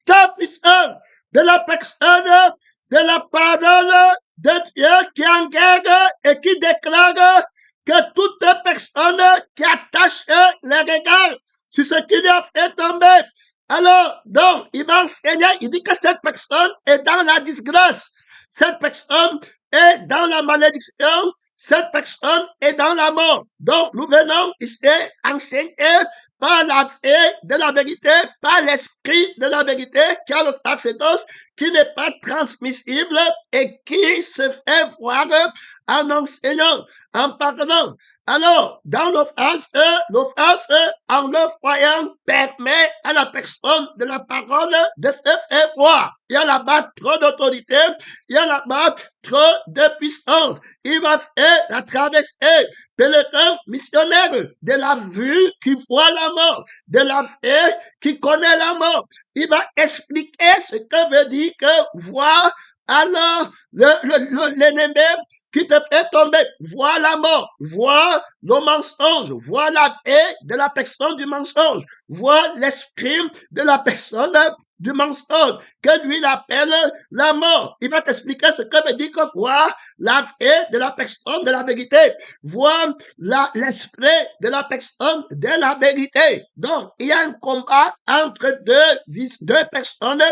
ta puissance, de la personne, de la parole de Dieu qui engage et qui déclare que toute personne qui attache les regards sur ce qui lui a fait tomber, alors, donc, il va enseigner, il dit que cette personne est dans la disgrâce, cette personne est dans la malédiction, cette personne est dans la mort. Donc, nous venons ici enseigner par la paix de la vérité, par l'esprit de la vérité, qui a le sacerdoce, qui n'est pas transmissible et qui se fait voir en enseignant, en parlant. Alors, dans l'offrande, en le voyant, permet à la personne de la parole de se faire voir. Il y a là-bas trop d'autorité, il y a là-bas trop de puissance. Il va faire la traversée, pèlerin missionnaire, de la vue qui voit la mort, de la paix qui connaît la mort. Il va expliquer ce que veut dire que voir. Alors, l'ennemi qui te fait tomber, vois la mort, vois le mensonge, vois la paix de la personne du mensonge, vois l'esprit de la personne du mensonge, que lui il appelle la mort. Il va t'expliquer ce que veut dire que voir la paix de la personne de la vérité, voir l'esprit de la personne de la vérité. Donc, il y a un combat entre deux personnes.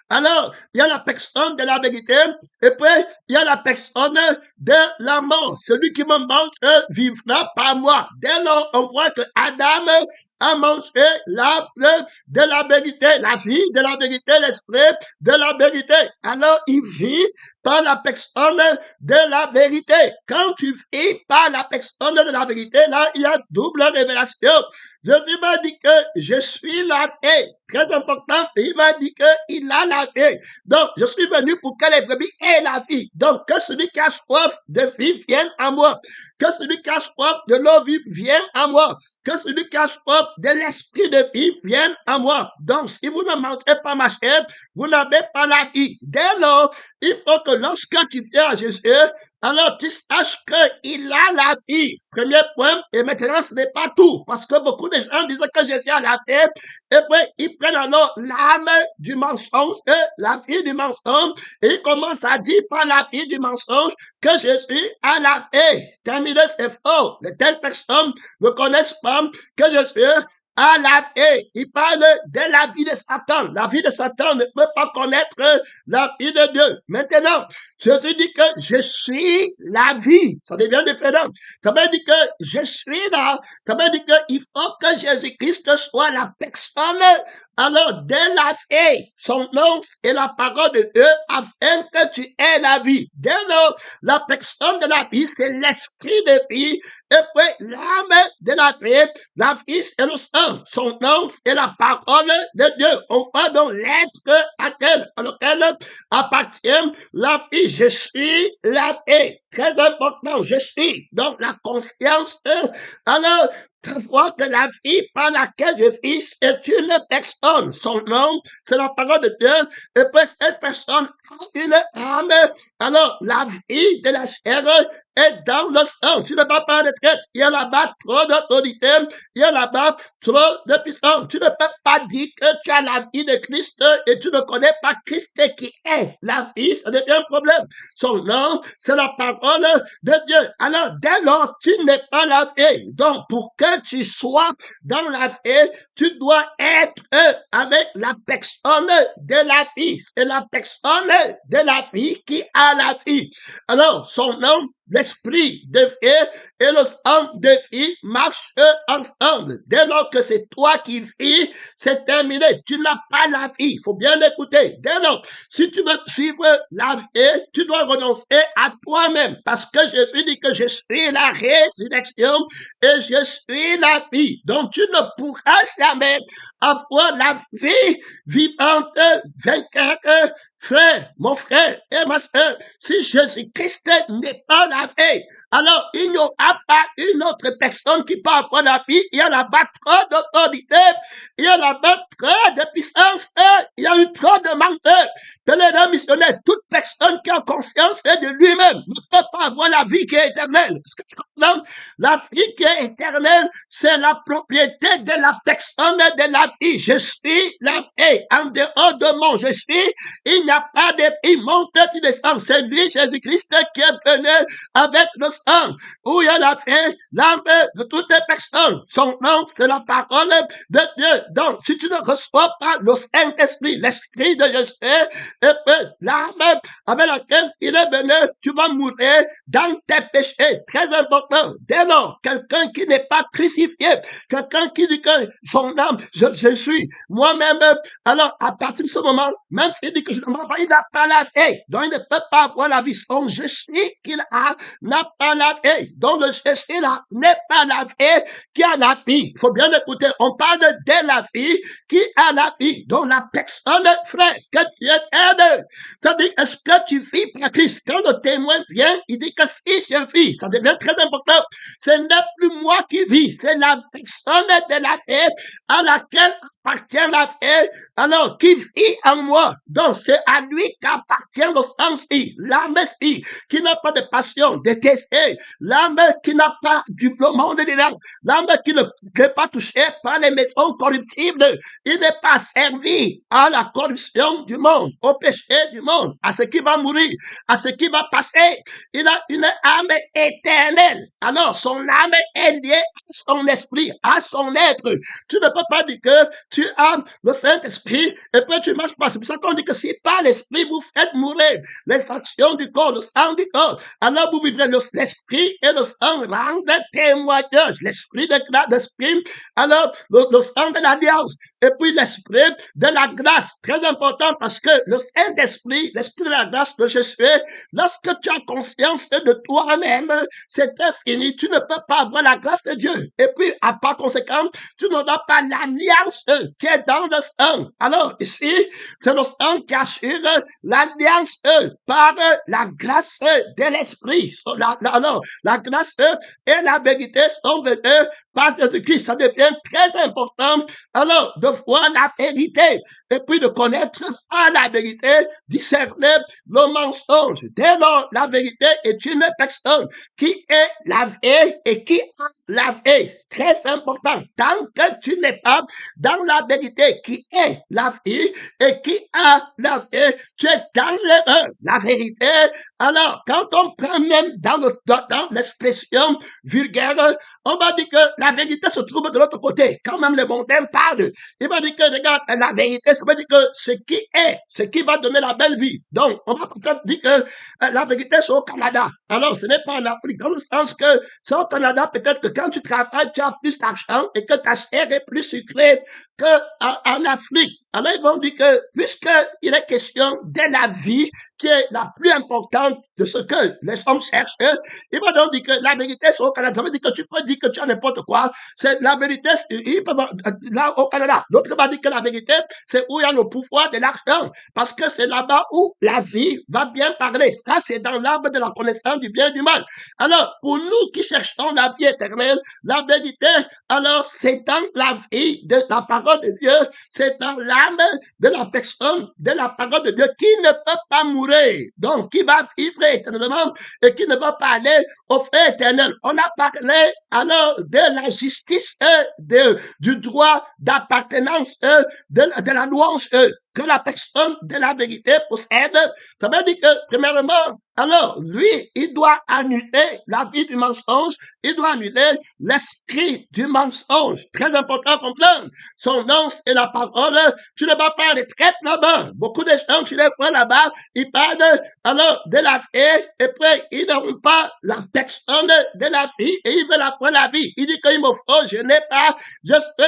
Alors, il y a la personne de la vérité, et puis il y a la personne de la mort. Celui qui me mange vivra par moi. Dès lors, on voit que Adam a mangé l'arbre de la vérité, la vie de la vérité, l'esprit de la vérité. Alors, il vit par la personne de la vérité. Quand tu vis par la personne de la vérité, là, il y a double révélation. Jésus m'a dit que je suis la vie. Très important, il va dire qu'il a la vie. Donc, je suis venu pour que les brebis aient la vie. Donc, que celui qui a soif de vie vienne à moi. Que celui qui a soif de l'eau vive vienne à moi. Que celui qui a soif de l'esprit de vie vienne à moi. Donc, si vous ne mangez pas ma chair, vous n'avez pas la vie. Dès lors, il faut que lorsque tu viens à Jésus, alors tu saches qu'il a la vie. Premier point, et maintenant ce n'est pas tout, parce que beaucoup de gens disent que Jésus a la vie, et puis ils prennent alors l'âme du mensonge, la vie du mensonge, et ils commencent à dire par la vie du mensonge que Jésus a la vie. Terminé, c'est faux. De telles personnes ne connaissent pas que Jésus à la vie. Il parle de la vie de Satan. La vie de Satan ne peut pas connaître la vie de Dieu. Maintenant, Jésus dit que je suis la vie. Ça devient différent. Ça veut dire que je suis là. Ça veut dire qu'il faut que Jésus-Christ soit la personne. Alors, de la vie, son nom est la parole de Dieu afin que tu aies la vie. Dès lors, la personne de la vie, c'est l'esprit de vie. Et puis, l'âme de la vie, c'est le sang. Son nom, c'est la parole de Dieu. On voit donc l'être à lequel appartient la vie. Je suis la vie. Très important, je suis. Donc, la conscience, alors, vois que la vie par laquelle je vis est une personne. Son nom, c'est la parole de Dieu. Et puis cette personne a une âme. Alors, la vie de la chair est dans le sang. Tu ne vas pas retraite. Il y a là-bas trop d'autorité. Il y a là-bas trop de puissance. Tu ne peux pas dire que tu as la vie de Christ et tu ne connais pas Christ qui est la vie. Ça devient un problème. Son nom, c'est la parole de Dieu. Alors, dès lors, tu n'es pas la vie. Donc, pour que tu sois dans la vie, tu dois être avec la personne de la vie. C'est la personne de la vie qui a la vie. Alors, son nom, l'esprit de vie et le sang de vie marchent ensemble. Dès lors que c'est toi qui vis, c'est terminé. Tu n'as pas la vie. Il faut bien l'écouter. Dès lors, si tu veux suivre la vie, tu dois renoncer à toi-même. Parce que Jésus dit que je suis la résurrection et je suis la vie. Donc, tu ne pourras jamais avoir la vie vivante, vainqueur, frère, mon frère et ma soeur, si Jésus-Christ n'est pas la vie, alors il n'y aura pas une autre personne qui peut avoir la vie. Il y a là-bas trop d'autorité, il y a là-bas trop de puissance, il y a eu trop de manque. Pèlerin missionnaire, toute personne qui a conscience de lui-même ne peut pas avoir la vie qui est éternelle. Est-ce que tu comprends? La vie qui est éternelle, c'est la propriété de la personne de la vie. Je suis la vie. En dehors de mon je suis, il n'y a pas de vie. Mon tête qui descend, c'est lui, Jésus-Christ, qui est venu avec le sang, où il y a la vie, l'âme de toutes les personnes. Son nom, c'est la parole de Dieu. Donc, si tu ne reçois pas le Saint-Esprit, l'Esprit de Jésus, et puis l'âme avec laquelle il est venu, tu vas mourir dans tes péchés. Très important. Dès lors, quelqu'un qui n'est pas crucifié, quelqu'un qui dit que son âme, je suis moi-même, alors à partir de ce moment, même s'il dit que je ne m'en vais, il n'a pas la vie. Donc il ne peut pas avoir la vie. Son je suis qu'il a n'a pas la vie. Donc le je suis là n'est pas la vie qui a la vie. Il faut bien écouter. On parle de la vie qui a la vie. Donc la personne, frère, que tu es aide. C'est-à-dire, est-ce que tu vis par Christ? Quand le témoin vient, il dit que si je vis, ça devient très important. Ce n'est plus moi qui vis, c'est la personne de la vie à laquelle appartient la vie, alors qui vit en moi. Donc c'est à lui qu'appartient le sens-ci, l'âme-ci, qui n'a pas de passion, de décès, l'âme qui n'a pas du monde de l'âme, l'âme qui n'est pas touchée par les maisons corruptibles. Il n'est pas servi à la corruption du monde, au péché du monde, à ce qui va mourir, à ce qui va passer. Il a une âme éternelle. Alors son âme est liée à son esprit, à son être. Tu ne peux pas dire que tu as le Saint-Esprit et puis tu ne marches pas. C'est pour ça qu'on dit que si par l'Esprit vous faites mourir les actions du corps, le sang du corps, alors vous vivrez. L'Esprit et le sang rendent témoignage. L'Esprit de grâce, l'Esprit, alors le sang de l'Alliance et puis l'Esprit de la grâce. Très important parce que le Saint-Esprit, l'Esprit de la grâce de Jésus, lorsque tu as conscience de toi-même, c'est fini. Tu ne peux pas avoir la grâce de Dieu. Et puis, à part conséquent, tu n'auras pas l'alliance qui est dans le sang. Alors, ici, c'est le sang qui assure l'alliance par la grâce de l'Esprit. Alors, la grâce et la vérité sont venues par Jésus-Christ. Ça devient très important, alors, de voir la vérité et puis de connaître par la vérité, discerner le mensonge. Dès lors, la vérité est une personne qui est la vie et qui a la vie. Très important. Tant que tu n'es pas dans la vérité qui est la vie et qui a la vie, tu es dans l'erreur. La vérité, alors, quand on prend même dans l'expression vulgaire, on va dire que la vérité se trouve de l'autre côté. Quand même les mondains parlent, il va dire que, regarde, la vérité, ça veut dire que ce qui est, ce qui va donner la belle vie. Donc, on va peut-être dire que la vérité, c'est au Canada. Alors, ce n'est pas en Afrique, dans le sens que c'est au Canada, peut-être que quand tu travailles, tu as plus d'argent et que ta chair est plus sucrée qu'en Afrique. Alors, ils vont dire que, puisqu'il est question de la vie qui est la plus importante de ce que les hommes cherchent, ils vont donc dire que la vérité, c'est au Canada. Ça veut dire que tu peux dire que tu as n'importe quoi. C'est la vérité, là, au Canada. L'autre va dire que la vérité, c'est où il y a le pouvoir de l'argent. Parce que c'est là-bas où la vie va bien parler. Ça, c'est dans l'arbre de la connaissance du bien et du mal. Alors, pour nous qui cherchons la vie éternelle, la vérité, alors, c'est dans la vie de la parole de Dieu, c'est dans l'âme de la personne, de la parole de Dieu, qui ne peut pas mourir, donc qui va vivre éternellement et qui ne va pas aller au feu éternel. On a parlé alors de la justice, du droit d'appartenance, de la louange que la personne de la vérité possède. Ça veut dire que, premièrement, alors, lui, il doit annuler la vie du mensonge, il doit annuler l'esprit du mensonge. Très important à comprendre. Son nom, c'est la parole. Tu ne vas pas en retraite là-bas. Beaucoup de gens, tu les vois là-bas, ils parlent alors de la vie, et puis ils n'ont pas la personne de la vie, et ils veulent avoir la vie. Il dit qu'il me faut, je n'ai pas,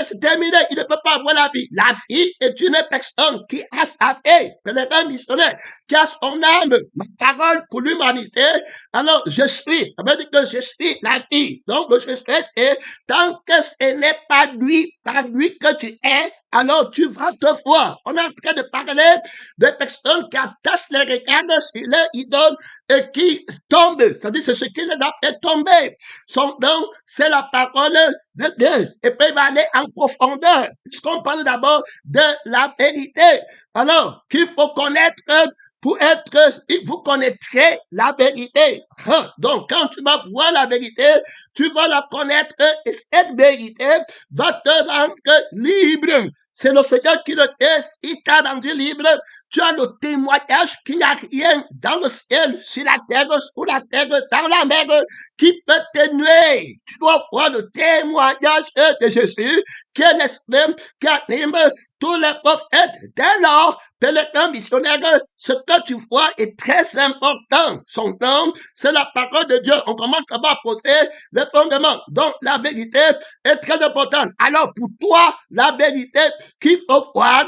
c'est terminé, il ne peut pas avoir la vie. La vie est une personne qui a sa vie, pèlerin missionnaire, qui a son âme, ma parole pour l'humanité. Alors, je suis, ça veut dire que je suis la vie. Donc, le je suis, c'est tant que ce n'est pas lui, par lui que tu es, alors tu vas te voir. On est en train de parler de personnes qui attachent les regards sur leur idole et qui tombent. C'est-à-dire, c'est ce qui les a fait tomber. Son nom, c'est la parole de Dieu. Et puis, il va aller en profondeur, puisqu'on parle d'abord de la vérité. Alors, qu'il faut connaître pour être, vous connaîtrez la vérité. Donc, quand tu vas voir la vérité, tu vas la connaître et cette vérité va te rendre libre. C'est le Seigneur qui le dit, si t'a rendu libre, tu as le témoignage qu'il n'y a rien dans le ciel, sur la terre, sous la terre, dans la mer, qui peut te nuire. Tu dois voir le témoignage de Jésus, qui est l'esprit qui anime tous les prophètes. Dès lors, pèlerin missionnaire, ce que tu vois est très important. Son nom, c'est la parole de Dieu. On commence à poser les fondements. Donc, la vérité est très importante. Alors, pour toi, la vérité qu'il faut voir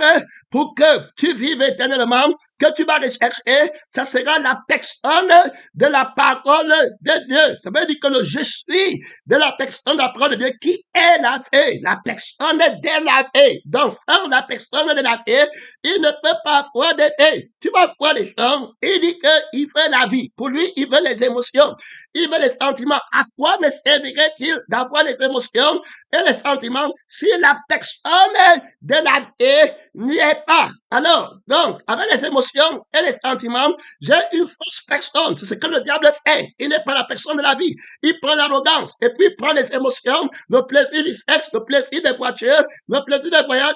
pour que tu vives éternellement, que tu vas rechercher, ça sera la personne de la parole de Dieu. Ça veut dire que le je suis de la personne de la parole de Dieu qui est la vie, la personne de la vie. Donc, sans la personne de la vie, il ne peut pas voir des faits. Tu vas voir les gens, il dit qu'il veut la vie. Pour lui, il veut les émotions, il veut les sentiments. À quoi me servirait-il d'avoir les émotions et les sentiments si la personne de la vie n'y est pas? Alors, donc, avec les émotions et les sentiments, j'ai une fausse personne. C'est ce que le diable fait. Il n'est pas la personne de la vie. Il prend l'arrogance et puis il prend les émotions, le plaisir du sexe, le plaisir des voitures, le plaisir des voyages.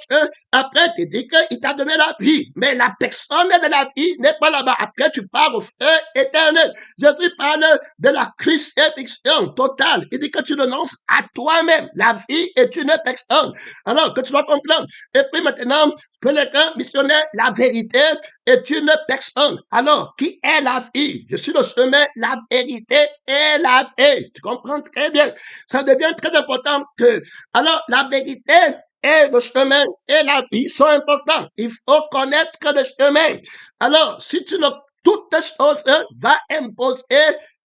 Après, tu dis qu'il t'a donné la vie. Mais la personne de la vie n'est pas là-bas. Après, tu pars au feu éternel. Jésus parle de la crucifixion totale. Il dit que tu renonces à toi-même. La vie est une personne. Alors, que tu dois comprendre. Et puis maintenant, pèlerin missionnaire, la vérité est une personne. Alors, qui est la vie? Je suis le chemin, la vérité et la vie. Tu comprends très bien. Ça devient très important que, alors, la vérité et le chemin et la vie sont importants. Il faut connaître le chemin. Alors, si tu ne, toutes choses va imposer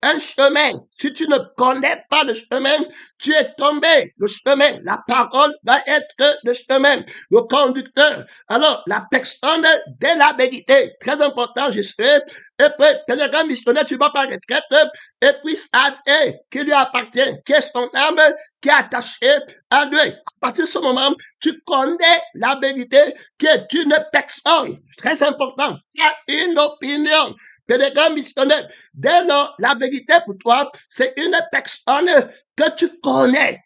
un chemin. Si tu ne connais pas le chemin, tu es tombé. Le chemin, la parole va être le chemin, le conducteur. Alors, la personne de la vérité, très important, je sais. Et puis, pèlerin missionnaire, tu vas par retraite, et puis sa vie qui lui appartient, qui est son âme, qui est attachée à lui. À partir de ce moment, tu connais la vérité qui est une personne. Très important. Il y a une opinion. Pèlerin missionnaire. Dès lors, la vérité pour toi, c'est une personne que tu connais.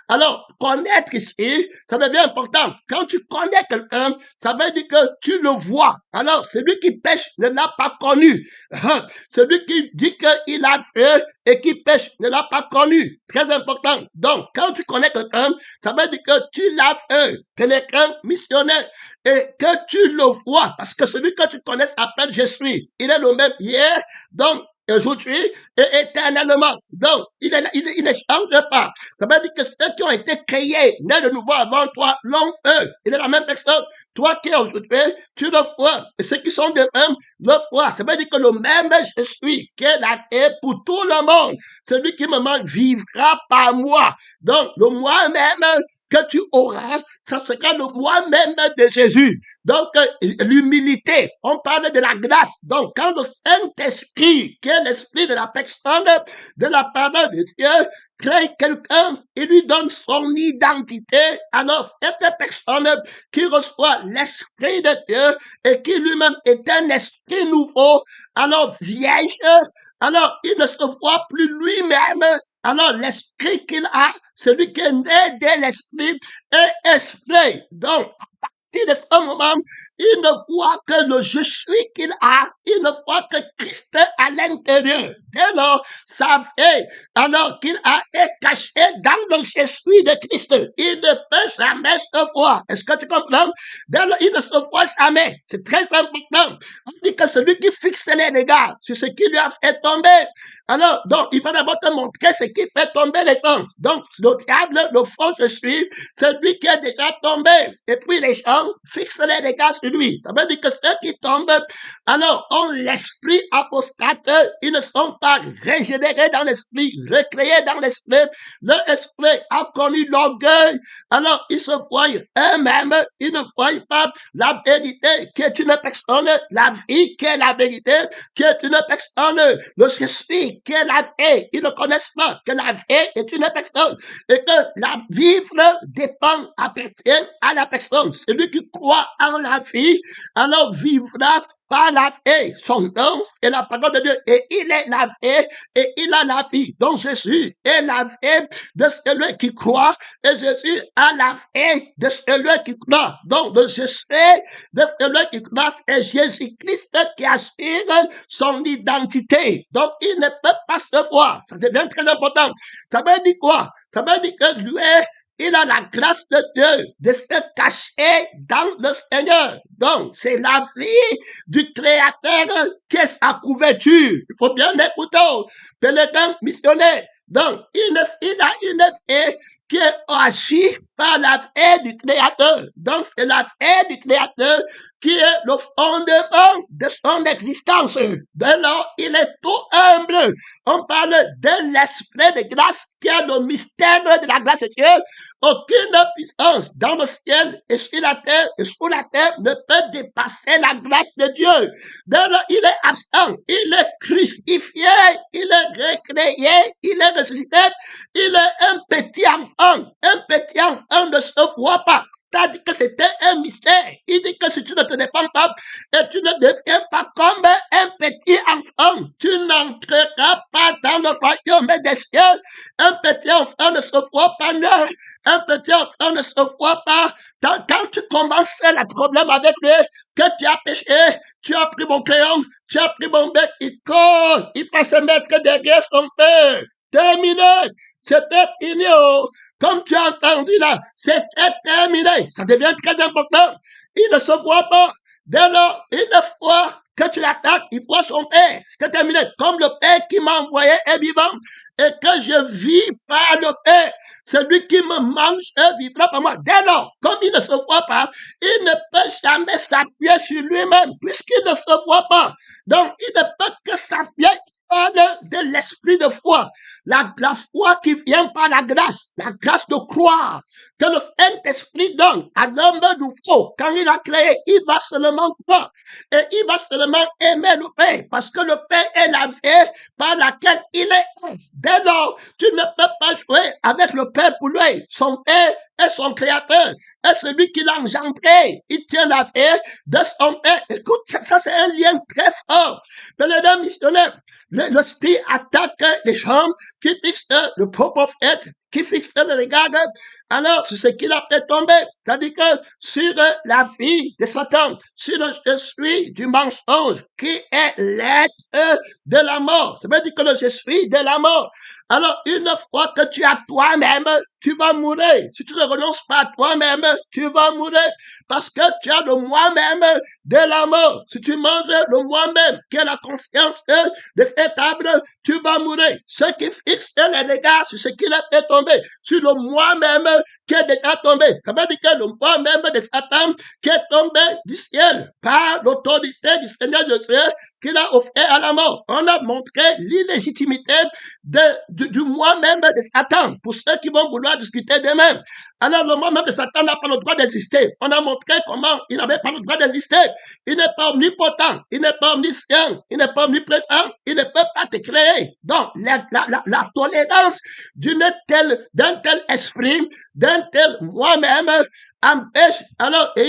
Alors, connaître ici, ça devient important. Quand tu connais quelqu'un, ça veut dire que tu le vois. Alors, celui qui pêche ne l'a pas connu. Celui qui dit qu'il a fait et qui pêche ne l'a pas connu. Très important. Donc, quand tu connais quelqu'un, ça veut dire que tu l'as fait. Quelqu'un missionnaire. Et que tu le vois. Parce que celui que tu connais s'appelle Je suis. Il est le même hier. Donc, aujourd'hui et éternellement. Donc, il ne change pas. Ça veut dire que ceux qui ont été créés, nés de nouveau avant toi, l'ont eux. Il est la même personne. Toi qui es aujourd'hui, tu le vois. Et ceux qui sont de même, le voient. Ça veut dire que le même je suis, qui est la terre pour tout le monde. Celui qui me manque vivra par moi. Donc, le moi-même que tu auras, ça sera le moi-même de Jésus. Donc, l'humilité, on parle de la grâce. Donc, quand le Saint-Esprit, qui est l'esprit de la personne, de la parole de Dieu, crée quelqu'un, il lui donne son identité, alors cette personne qui reçoit l'Esprit de Dieu et qui lui-même est un esprit nouveau, alors vierge, alors il ne se voit plus lui-même. Alors, l'esprit qu'il a, celui qui est né de l'esprit, est esprit. Donc, à partir de ce moment, il ne voit que le je suis qu'il a, il ne voit que Christ à l'intérieur. Dès lors, ça fait, alors qu'il a est caché dans le je suis de Christ. Il ne peut jamais se voir. Est-ce que tu comprends? Dès lors, il ne se voit jamais. C'est très important. On dit que celui qui fixe les regards sur ce qui lui a fait tomber. Alors, donc, il va d'abord te montrer ce qui fait tomber les gens. Donc, le diable, le faux je suis, c'est lui qui est déjà tombé. Et puis, les gens fixent les regards sur lui. Ça veut dire que ceux qui tombent, alors, ont l'esprit apostate, ils ne sont pas régénérés dans l'esprit, recréés dans l'esprit. Leur esprit a connu l'orgueil. Alors, il se voit eux-mêmes, ils ne voient pas la vérité qui est une personne, la vie qui est la vérité, qui est une personne, le je suis qui est la vie. Ils ne connaissent pas que la vie est une personne et que la vivre dépend, appartient à la personne. Celui qui croit en la vie, alors vivra par la vie. Son nom, c'est la parole de Dieu. Et il est la vie et il a la vie. Donc Jésus est la vie de celui qui croit et Jésus a la vie de celui qui croit. Donc le Jésus de celui qui croit, c'est Jésus-Christ qui assure son identité. Donc il ne peut pas se voir. Ça devient très important. Ça veut dire quoi? Ça veut dire que lui, il a la grâce de Dieu de se cacher dans le Seigneur. Donc, c'est la vie du Créateur qui est sa couverture. Il faut bien écouter. Pèlerin missionnaire. Donc, il a une vie qui est agie par la vie du Créateur. Donc, c'est la vie du Créateur qui est le fondement de son existence. Dès lors, il est tout humble. On parle de l'esprit de grâce qui est le mystère de la grâce de Dieu. Aucune puissance dans le ciel et sur la terre ne peut dépasser la grâce de Dieu. Dès lors, il est absent, il est crucifié, il est recréé, il est ressuscité, il est un petit enfant ne se voit pas. T'as dit que c'était un mystère. Il dit que si tu ne te répands pas et tu ne deviens pas comme un petit enfant, tu n'entreras pas dans le royaume des cieux. Un petit enfant ne se voit pas neuf. Un petit enfant ne se voit pas. Quand tu commences le problème avec lui, que tu as péché, tu as pris mon crayon, tu as pris mon bec, il colle, il va se mettre derrière son père. Terminé. C'était fini. Comme tu as entendu là, c'était terminé. Ça devient très important. Il ne se voit pas. Dès lors, une fois que tu l'attaques, il voit son père. C'est terminé. Comme le père qui m'a envoyé est vivant et que je vis par le père. Celui qui me mange vivra par moi. Dès lors, comme il ne se voit pas, il ne peut jamais s'appuyer sur lui-même puisqu'il ne se voit pas. Donc, il ne peut que s'appuyer de l'esprit de foi, la foi qui vient par la grâce de croire, que le Saint-Esprit donne à l'homme nouveau. Quand il a créé, il va seulement croire et il va seulement aimer le Père, parce que le Père est la vie par laquelle il est. Dès lors, tu ne peux pas jouer avec le Père pour lui. Son Père est son créateur, est celui qui l'a engendré. Il tient la vie de son Père. Écoute, ça c'est un lien très fort. Le missionnaire, l'esprit attaque les gens qui fixent le prophète, qui fixe le regard. Alors, c'est ce qu'il a fait tomber. C'est-à-dire que sur la vie de Satan, sur le je suis du mensonge, qui est l'être de la mort. Ça veut dire que le je suis de la mort. Alors, une fois que tu as toi-même, tu vas mourir. Si tu ne renonces pas à toi-même, tu vas mourir. Parce que tu as le moi-même de la mort. Si tu manges le moi-même, qui est la conscience de cet arbre, tu vas mourir. Ce qui fixe les dégâts sur ce qu'il a fait tomber, sur le moi-même qui est déjà tombé. Ça veut dire que le moi-même de Satan qui est tombé du ciel par l'autorité du Seigneur de Dieu qu'il a offert à la mort. On a montré l'illégitimité du moi-même de Satan pour ceux qui vont vouloir discuter d'eux-mêmes. Alors le moi-même de Satan n'a pas le droit d'exister. On a montré comment il n'avait pas le droit d'exister. Il n'est pas omnipotent, il n'est pas omniscient, il n'est pas omniprésent, il ne peut pas te créer. Donc la tolérance d'un tel esprit, d'un tel moi-même empêche, alors, et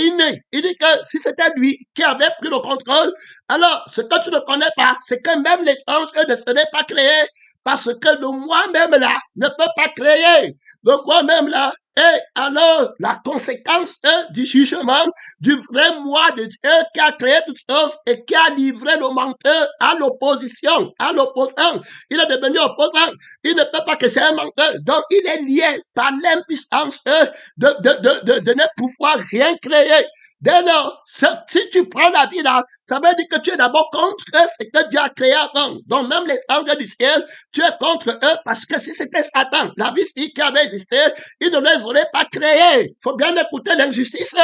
il dit que si c'était lui qui avait pris le contrôle, alors ce que tu ne connais pas, c'est que même les anges ne seraient pas créés parce que le moi-même là ne peut pas créer. Le moi-même là est alors la conséquence du jugement du vrai moi de Dieu qui a créé toutes choses et qui a livré le menteur à l'opposition, à l'opposant. Il est devenu opposant. Il ne peut pas que c'est un menteur. Donc, il est lié par l'impuissance de ne pouvoir rien créer. Dès lors, si tu prends la vie là, ça veut dire que tu es d'abord contre ce que Dieu a créé avant. Donc même les anges du ciel, tu es contre eux parce que si c'était Satan, la vie qui avait existé, il ne les aurait pas créés. Il faut bien écouter l'injustice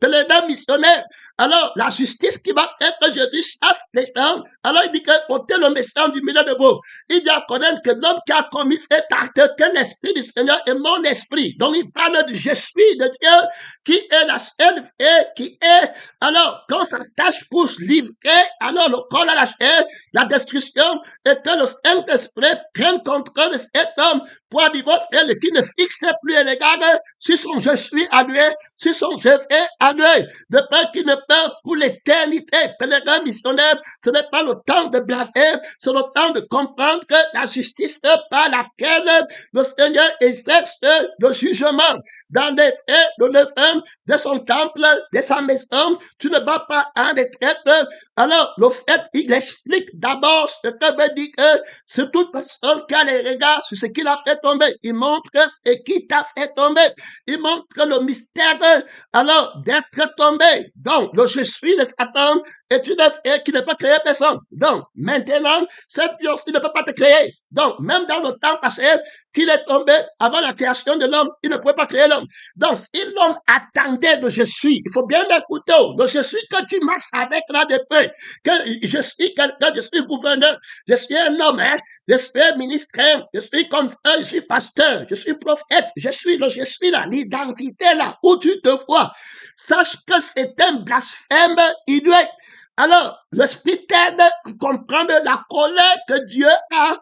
de l'État missionnaire. Alors, la justice qui va faire que Jésus chasse les gens, alors il dit que ôtez le méchant du milieu de vous. Il dit à connaître que l'homme qui a commis cet acte, que l'Esprit du Seigneur est mon esprit. Donc il parle du je suis de Dieu, qui est la seule et qui est, alors, quand sa tâche pour livrer, alors le corps à la chair, la destruction, et que le Saint-Esprit prenne contrôle de cet homme pour divorcer, qui ne fixe plus les regards sur son je suis à lui, sur son je fais à lui, de peur qu'il ne perd pour l'éternité. Pèlerin missionnaire, ce n'est pas le temps de blâmer, c'est le temps de comprendre que la justice par laquelle le Seigneur exerce le jugement dans les faits de l'œuvre de son temple, de sa maison, tu ne vas pas en retraite. Alors, le fait, il explique d'abord ce que veut dire que c'est toute personne qui a les regards sur ce qu'il a fait tomber. Il montre ce qui t'a fait tomber. Il montre le mystère, alors, d'être tombé. Donc, le je suis de Satan est une œuvre qui ne peut créer personne. Donc, maintenant, cette violence ne peut pas te créer. Donc, même dans le temps passé, qu'il est tombé avant la création de l'homme, il ne pouvait pas créer l'homme. Donc, si l'homme attendait de je suis, il faut bien écouter, le je suis que tu marches avec là depuis, que je suis quelqu'un, je suis gouverneur, je suis un homme, je suis un ministre, je suis comme ça, je suis pasteur, je suis prophète, je suis là, l'identité là, où tu te vois. Sache que c'est un blasphème idiot. Alors, l'Esprit t'aide à comprendre la colère que Dieu a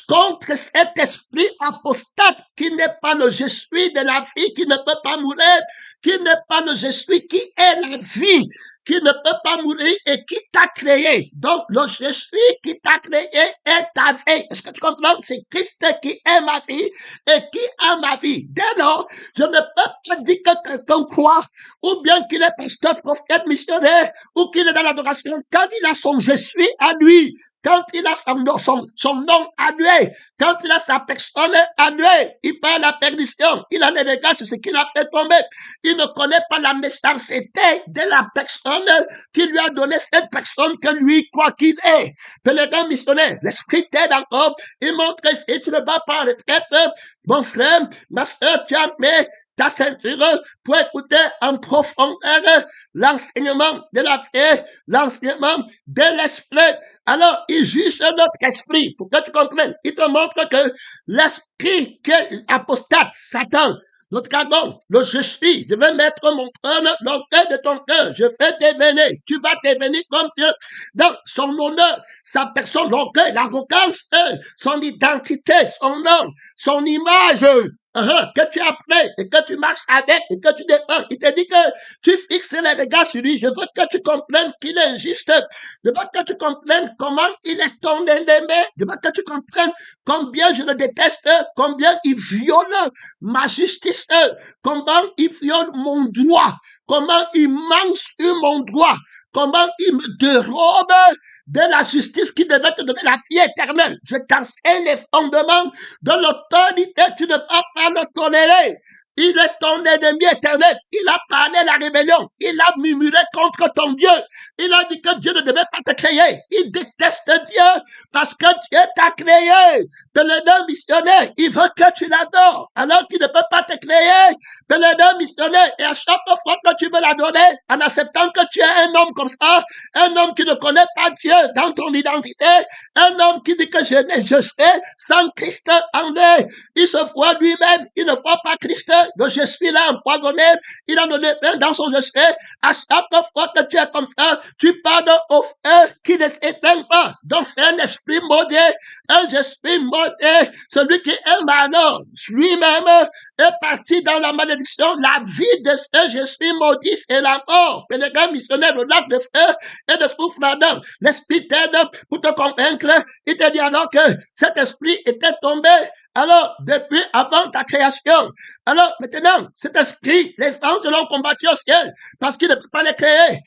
contre cet esprit apostate qui n'est pas le je suis de la vie, qui ne peut pas mourir, qui n'est pas le je suis, qui est la vie, qui ne peut pas mourir et qui t'a créé. Donc, le je suis qui t'a créé est ta vie. Est-ce que tu comprends? C'est Christ qui est ma vie et qui a ma vie. Dès lors, je ne peux pas dire que quelqu'un croit, ou bien qu'il est pasteur, prophète, missionnaire, ou qu'il est dans l'adoration, quand il a son je suis à lui, quand il a son nom à lui, quand il a sa personne à lui, il parle la perdition, il a les regards sur ce qu'il a fait tomber. Il ne connaît pas la méchanceté de la personne qui lui a donné cette personne que lui croit qu'il est. Pèlerin missionnaire, l'Esprit t'aide encore, il montre que si tu ne vas pas en retraite, mon frère, ma soeur, tu as mis ta ceinture pour écouter en profondeur l'enseignement de la paix, l'enseignement de l'esprit. Alors, il juge notre esprit pour que tu comprennes. Il te montre que l'esprit qui est apostate, Satan, notre dragon, le je suis, je vais mettre mon trône dans le cœur de ton cœur, je vais devenir, tu vas devenir comme Dieu, dans son honneur, sa personne, l'orgueil, l'arrogance, son identité, son nom, son image, que tu apprends et que tu marches avec et que tu défends. Il te dit que tu fixes les regards sur lui. Je veux que tu comprennes qu'il est injuste. Je veux que tu comprennes comment il est ton ennemi. Je veux que tu comprennes combien je le déteste, combien il viole ma justice, comment il viole mon droit, comment il manque sur mon droit, comment il me dérobe de la justice qui devait te donner la vie éternelle. Je t'enseigne les fondements de l'autorité, tu ne vas pas le tolérer. Il est ton ennemi éternel. Il a parlé la rébellion. Il a murmuré contre ton Dieu. Il a dit que Dieu ne devait pas te créer. Il déteste Dieu parce que Dieu t'a créé. Pèlerin missionnaire, il veut que tu l'adores alors qu'il ne peut pas te créer. Pèlerin missionnaire, et à chaque fois que tu veux l'adorer, en acceptant que tu es un homme comme ça, un homme qui ne connaît pas Dieu dans ton identité, un homme qui dit que je serai sans Christ en lui. Il se voit lui-même, il ne voit pas Christ. Le je suis là empoisonné, il a donné fin dans son je suis. À chaque fois que tu es comme ça, tu parles au feu qui ne s'éteint pas. Donc c'est un esprit maudit, un je suis maudit. Celui qui aime alors lui-même est parti dans la malédiction. La vie de ce je suis maudit, c'est la mort. Pèlerin missionnaire, le lac de feu et de souffle ardent. L'esprit t'aide pour te convaincre. Il te dit alors que cet esprit était tombé. Alors, depuis avant ta création. Alors, maintenant, cet esprit, les anges l'ont combattu au ciel parce qu'il ne peut pas les créer.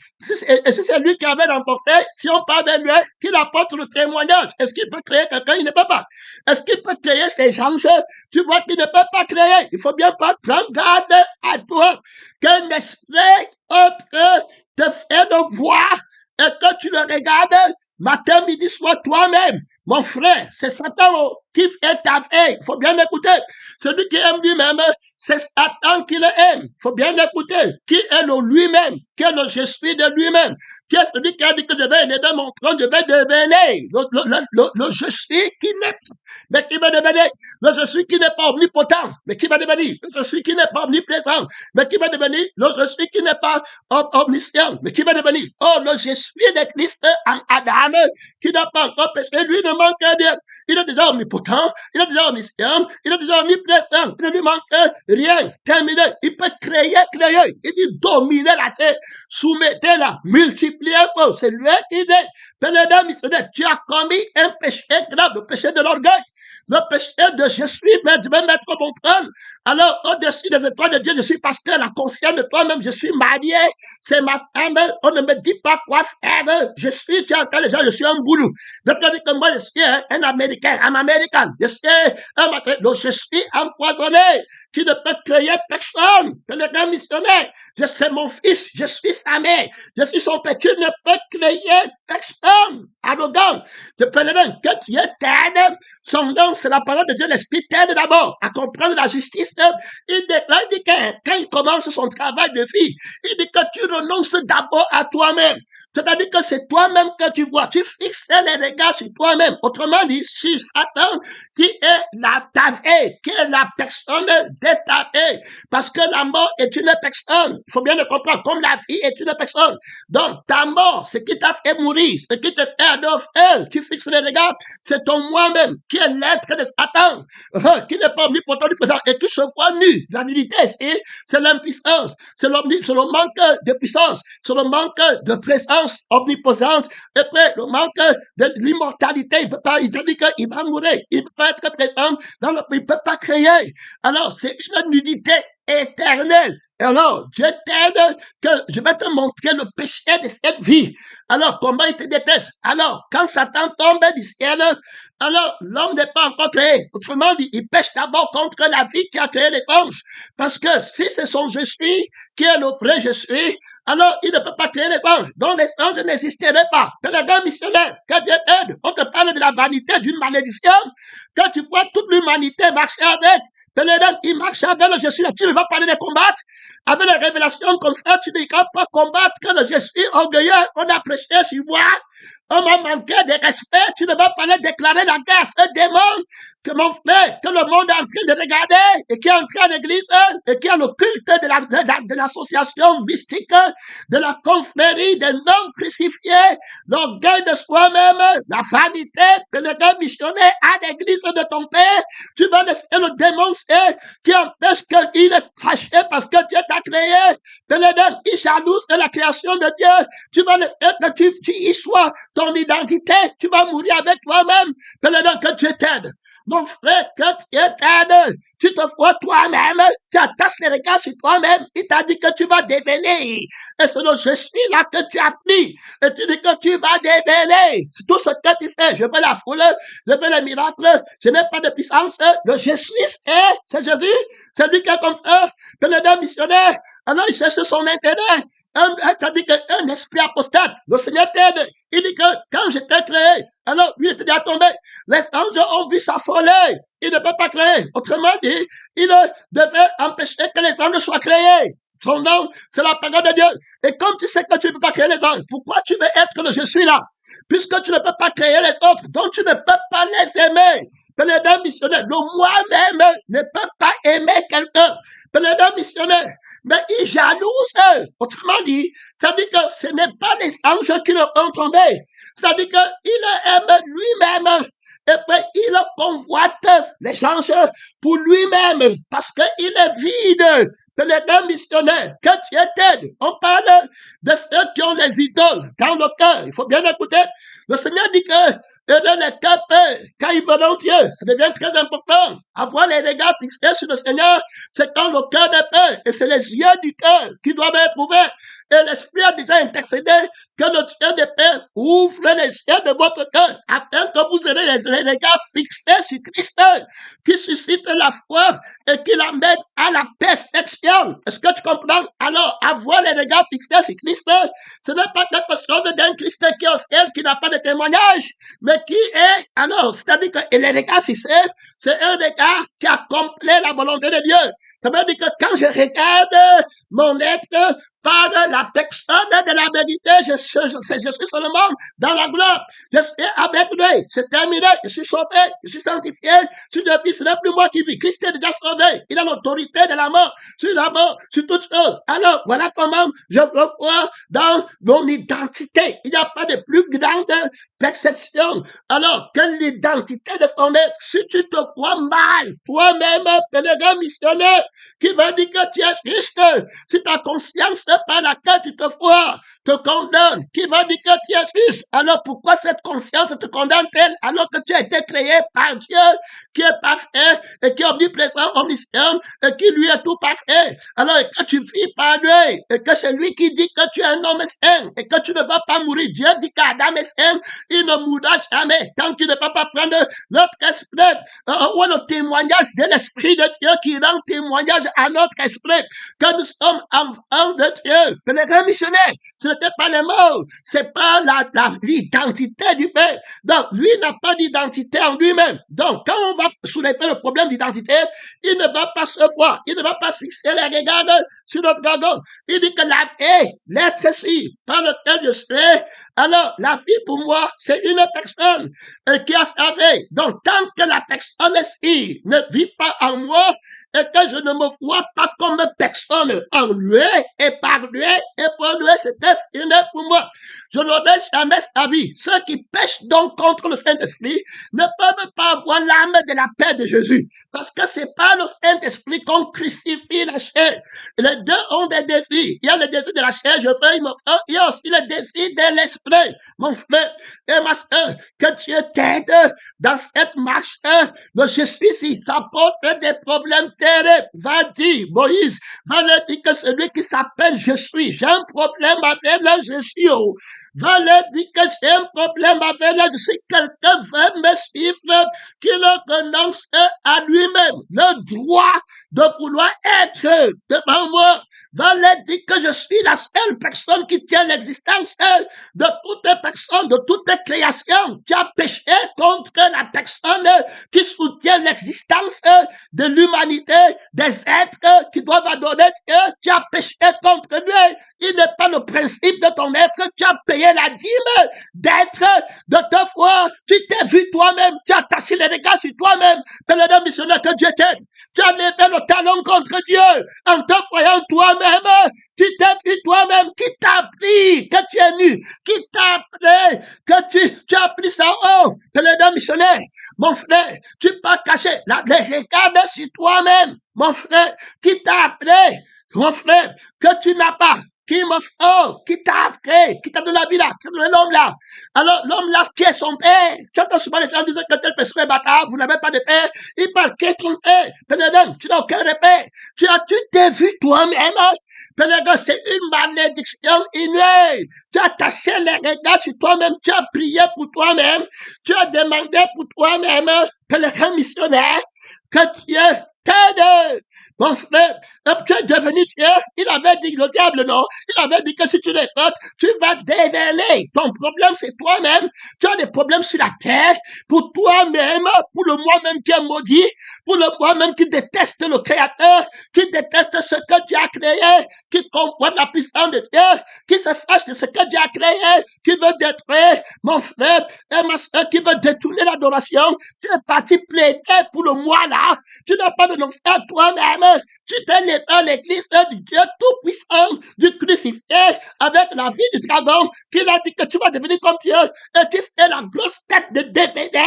Et si c'est lui qui avait remporté, si on parle de lui, qu'il apporte le témoignage, est-ce qu'il peut créer quelqu'un? Il ne peut pas. Est-ce qu'il peut créer ces anges? Tu vois qu'il ne peut pas créer. Il faut bien pas prendre garde à à toi qu'un esprit entre te fait de voir et que tu le regardes matin, midi, soir toi-même. Mon frère, c'est Satan qui fait ta veille. Il faut bien écouter. Celui qui aime lui-même, c'est Satan qui le aime. Il faut bien écouter. Qui est le lui-même? Qui est le je suis de lui-même? Qui est celui qui a dit que je vais aider mon trône, je vais devenir le je suis qui n'est pas, mais qui va devenir le je suis qui n'est pas omnipotent, mais qui va devenir le je suis qui n'est pas omniprésent, mais qui va devenir le je suis qui n'est pas omniscient, mais qui va devenir le je suis de Christ en Adam, qui n'a pas encore péché, lui ne manque rien. Il est déjà omnipotent, il est déjà omniscient, il est déjà omniprésent, il ne lui manque rien. Terminé. Il peut créer. Il dit dominer la terre, soumettez-la, multipliez-vous. C'est lui qui dit, Pénédé missionnaire, tu as commis un péché grave, le péché de l'orgueil. Le péché de je suis, mais je vais mettre mon trône. Alors, au-dessus des étoiles de Dieu, je suis parce que la conscience de toi-même, je suis marié, c'est ma femme, on ne me dit pas quoi faire. Je suis, tu entends les gens, je suis un boulot. D'autres disent que moi, je suis un Américain, un Américain. Je suis empoisonné, qui ne peut créer personne. Le grand missionnaire, je suis mon fils, je suis sa mère, je suis son père, tu ne peux créer personne. Arrogant, je peux le dire que Dieu t'aide. Son nom, c'est la parole de Dieu. L'Esprit t'aide d'abord à comprendre la justice. Il dit que quand il commence son travail de vie, il dit que tu renonces d'abord à toi-même. C'est-à-dire que c'est toi-même que tu vois. Tu fixes les regards sur toi-même. Autrement dit, sur Satan, qui est ta vie, qui est la personne de ta vie. Parce que la mort est une personne. Il faut bien le comprendre. Comme la vie est une personne. Donc, ta mort, ce qui t'a fait mourir, ce qui te fait adopter, tu fixes les regards, c'est ton moi-même, qui est l'être de Satan, qui n'est pas omnipotent du présent et qui se voit nu. La nudité, c'est l'impuissance. C'est le manque de puissance. C'est le manque de présence, omnipotence, et puis le manque de l'immortalité. Il peut pas, il te dit qu'il va mourir, il peut pas être présent, il peut pas créer. Alors, c'est une nudité éternelle. Et alors, Dieu t'aide que je vais te montrer le péché de cette vie. Alors, comment il te déteste? Alors, quand Satan tombe du ciel, alors l'homme n'est pas encore créé. Autrement dit, il pêche d'abord contre la vie qui a créé les anges. Parce que si c'est son je suis, qui est le vrai je suis, alors il ne peut pas créer les anges. Donc les anges n'existeraient pas. Pénédé missionnaire, que Dieu t'aide. On te parle de la vanité d'une malédiction. Quand tu vois toute l'humanité marcher avec, Pénédé, il marche avec le je suis là. Tu ne vas pas les combattre. Avec les révélations comme ça, tu ne vas pas combattre que le je suis orgueilleux. On a prêché sur moi. On m'a manqué de respect. Tu ne vas pas les déclarer la guerre. Ce démon que mon frère, que le monde est en train de regarder et qui est entré à l'église et qui a le culte de l'association mystique, de la confrérie des non crucifiés, l'orgueil de soi-même, la vanité, que le gars missionnaire à l'église de ton père, tu vas laisser le démon qui empêche qu'il est fâché parce que Dieu t'a créé, que le démon il jalouse de la création de Dieu, tu vas laisser que tu y sois ton identité, tu vas mourir avec toi-même, que le démon que Dieu t'aide. Mon frère, que Dieu t'aide, tu te vois toi-même, tu attaches les regards sur toi-même, il t'a dit que tu vas devenir. Et c'est le je suis là que tu as pris. Et tu dis que tu vas devenir. C'est tout ce que tu fais. Je veux la foule, je veux les miracles, je n'ai pas de puissance. Le je suis, c'est Jésus. C'est lui qui est comme ça. Que le deux missionnaire, alors il cherche son intérêt. C'est-à-dire qu'un esprit apostate, le Seigneur t'aide. Il dit que quand je t'ai créé, alors lui était déjà tombé. Les anges ont vu s'affoler. Il ne peut pas créer. Autrement dit, il devait empêcher que les anges soient créés. Son nom, c'est la parole de Dieu. Et comme tu sais que tu ne peux pas créer les anges, pourquoi tu veux être le je suis là? Puisque tu ne peux pas créer les autres, donc tu ne peux pas les aimer. Pénédé missionnaire, le moi-même ne peut pas aimer quelqu'un. Pénédé missionnaire, mais il jalouse. Autrement dit, c'est-à-dire que ce n'est pas les anges qui le ont tombé. C'est-à-dire qu'il aime lui-même. Et puis, il convoite les anges pour lui-même parce qu'il est vide. Pénédé missionnaire, que Dieu t'aide. On parle de ceux qui ont les idoles dans le cœur. Il faut bien écouter. Le Seigneur dit que dans les cœurs, quand ils verront Dieu, ça devient très important. Avoir les regards fixés sur le Seigneur, c'est quand le cœur est paix. Et c'est les yeux du cœur qui doivent être ouverts. Et l'Esprit a déjà intercédé que le Dieu des Pères ouvre les yeux de votre cœur afin que vous ayez les regards fixés sur Christ, qui suscite la foi et qui l'amène à la perfection. Est-ce que tu comprends? Alors, avoir les regards fixés sur Christ, ce n'est pas quelque chose d'un Christ qui est au ciel, qui n'a pas de témoignage, mais qui est, alors, c'est-à-dire que les regards fixés, c'est un regard qui accomplit la volonté de Dieu. Ça veut dire que quand je regarde mon être par la personne de la vérité, je suis seulement dans la gloire. Je suis avec lui. C'est terminé. Je suis sauvé. Je suis sanctifié. Sur le Fils, ce n'est plus moi qui vis. Christ est déjà sauvé. Il a l'autorité de la mort, sur toutes choses. Alors, voilà comment je veux voir dans mon identité. Il n'y a pas de plus grande perception. Alors, que l'identité de son être, si tu te vois mal, toi-même, pèlerin missionnaire, qui va dire que tu es juste, si ta conscience par laquelle tu te vois te condamne, qui va dire que tu es juste, alors pourquoi cette conscience te condamne-t-elle alors que tu as été créé par Dieu qui est parfait et qui est omniprésent, omniscient et qui lui est tout parfait. Alors que tu vis par lui et que c'est lui qui dit que tu es un homme saint et que tu ne vas pas mourir. Dieu dit qu'Adam est saint, il ne mourra jamais tant qu'il ne va pas prendre notre esprit ou le témoignage de l'Esprit de Dieu qui rend témoignage à notre esprit que nous sommes enfants de Dieu. Que les missionnaires, ce n'était pas les mots, c'est pas l'identité du Père. Donc, lui n'a pas d'identité en lui-même. Donc, quand on va soulever le problème d'identité, il ne va pas se voir, il ne va pas fixer les regards sur notre dragon. Il dit que la vie, l'être-ci, par lequel je suis, alors la vie pour moi, c'est une personne qui a sa vie. Donc, tant que la personne-ci ne vit pas en moi, et que je ne me vois pas comme personne en lui et par lui et pour lui, c'était fini pour moi. Je n'aurai jamais sa vie. Ceux qui pêchent donc contre le Saint-Esprit ne peuvent pas avoir l'âme de la paix de Jésus. Parce que c'est pas le Saint-Esprit qu'on crucifie la chair. Les deux ont des désirs. Il y a le désir de la chair, je veux, il y a aussi le désir de l'esprit. Mon frère et ma soeur, que Dieu t'aide dans cette marche. Je suis ici. Ça pose des problèmes terribles. Va dire, Moïse, va leur dire que celui qui s'appelle je suis. J'ai un problème avec le je suis. Va leur dire que j'ai un problème avec le si quelqu'un veut me suivre, qu'il renonce à lui-même le droit de vouloir être devant moi. Va leur dire que je suis la seule personne qui tient l'existence de toute personne, de toute création qui a péché contre la personne qui soutient l'existence de l'humanité, des êtres qui doivent adorer Dieu. Tu as péché contre lui. Il n'est pas le principe de ton être. Tu as payé la dîme d'être, de te voir. Tu t'es vu toi-même. Tu as taché les regards sur toi-même. Pèlerin missionnaire, que Dieu t'aide. Tu as levé le talon contre Dieu en te voyant toi-même. Tu t'es vu toi-même. Qui t'a appris que tu es nu? Qui t'a appris que tu as pris ça haut? Pèlerin missionnaire, mon frère, tu peux cacher les regards sur toi-même. Mon frère, qui t'a appris, mon frère, que tu n'as pas. Qui t'a appris, qui t'a donné la vie là, qui t'a donné l'homme là. Alors, l'homme là, qui est son père? Tu entends souvent les gens dire que telle personne est bâtard, vous n'avez pas de père. Il parle, qui est ton père? Pénédon, tu n'as aucun repère. Tu t'es vu toi-même. Pénédon, c'est une malédiction inouïe. Tu as taché les regards sur toi-même, tu as prié pour toi-même, tu as demandé pour toi-même, pèlerin missionnaire, que Dieu t'aide. Mon frère, tu es devenu Dieu. Il avait dit, le diable, non. Il avait dit que si tu l'écoutes, tu vas dévéler. Ton problème, c'est toi-même. Tu as des problèmes sur la terre. Pour toi-même, pour le moi-même qui est maudit, pour le moi-même qui déteste le Créateur, qui déteste ce que Dieu a créé, qui convoite la puissance de Dieu, qui se fâche de ce que Dieu a créé, qui veut détruire mon frère et ma soeur, qui veut détourner l'adoration. Tu es parti plaider pour le moi là. Tu n'as pas renoncé à toi-même. Tu t'es levé à l'église du Dieu tout-puissant, du crucifié, avec la vie du dragon, qui a dit que tu vas devenir comme Dieu, et tu fais la grosse tête de DVD.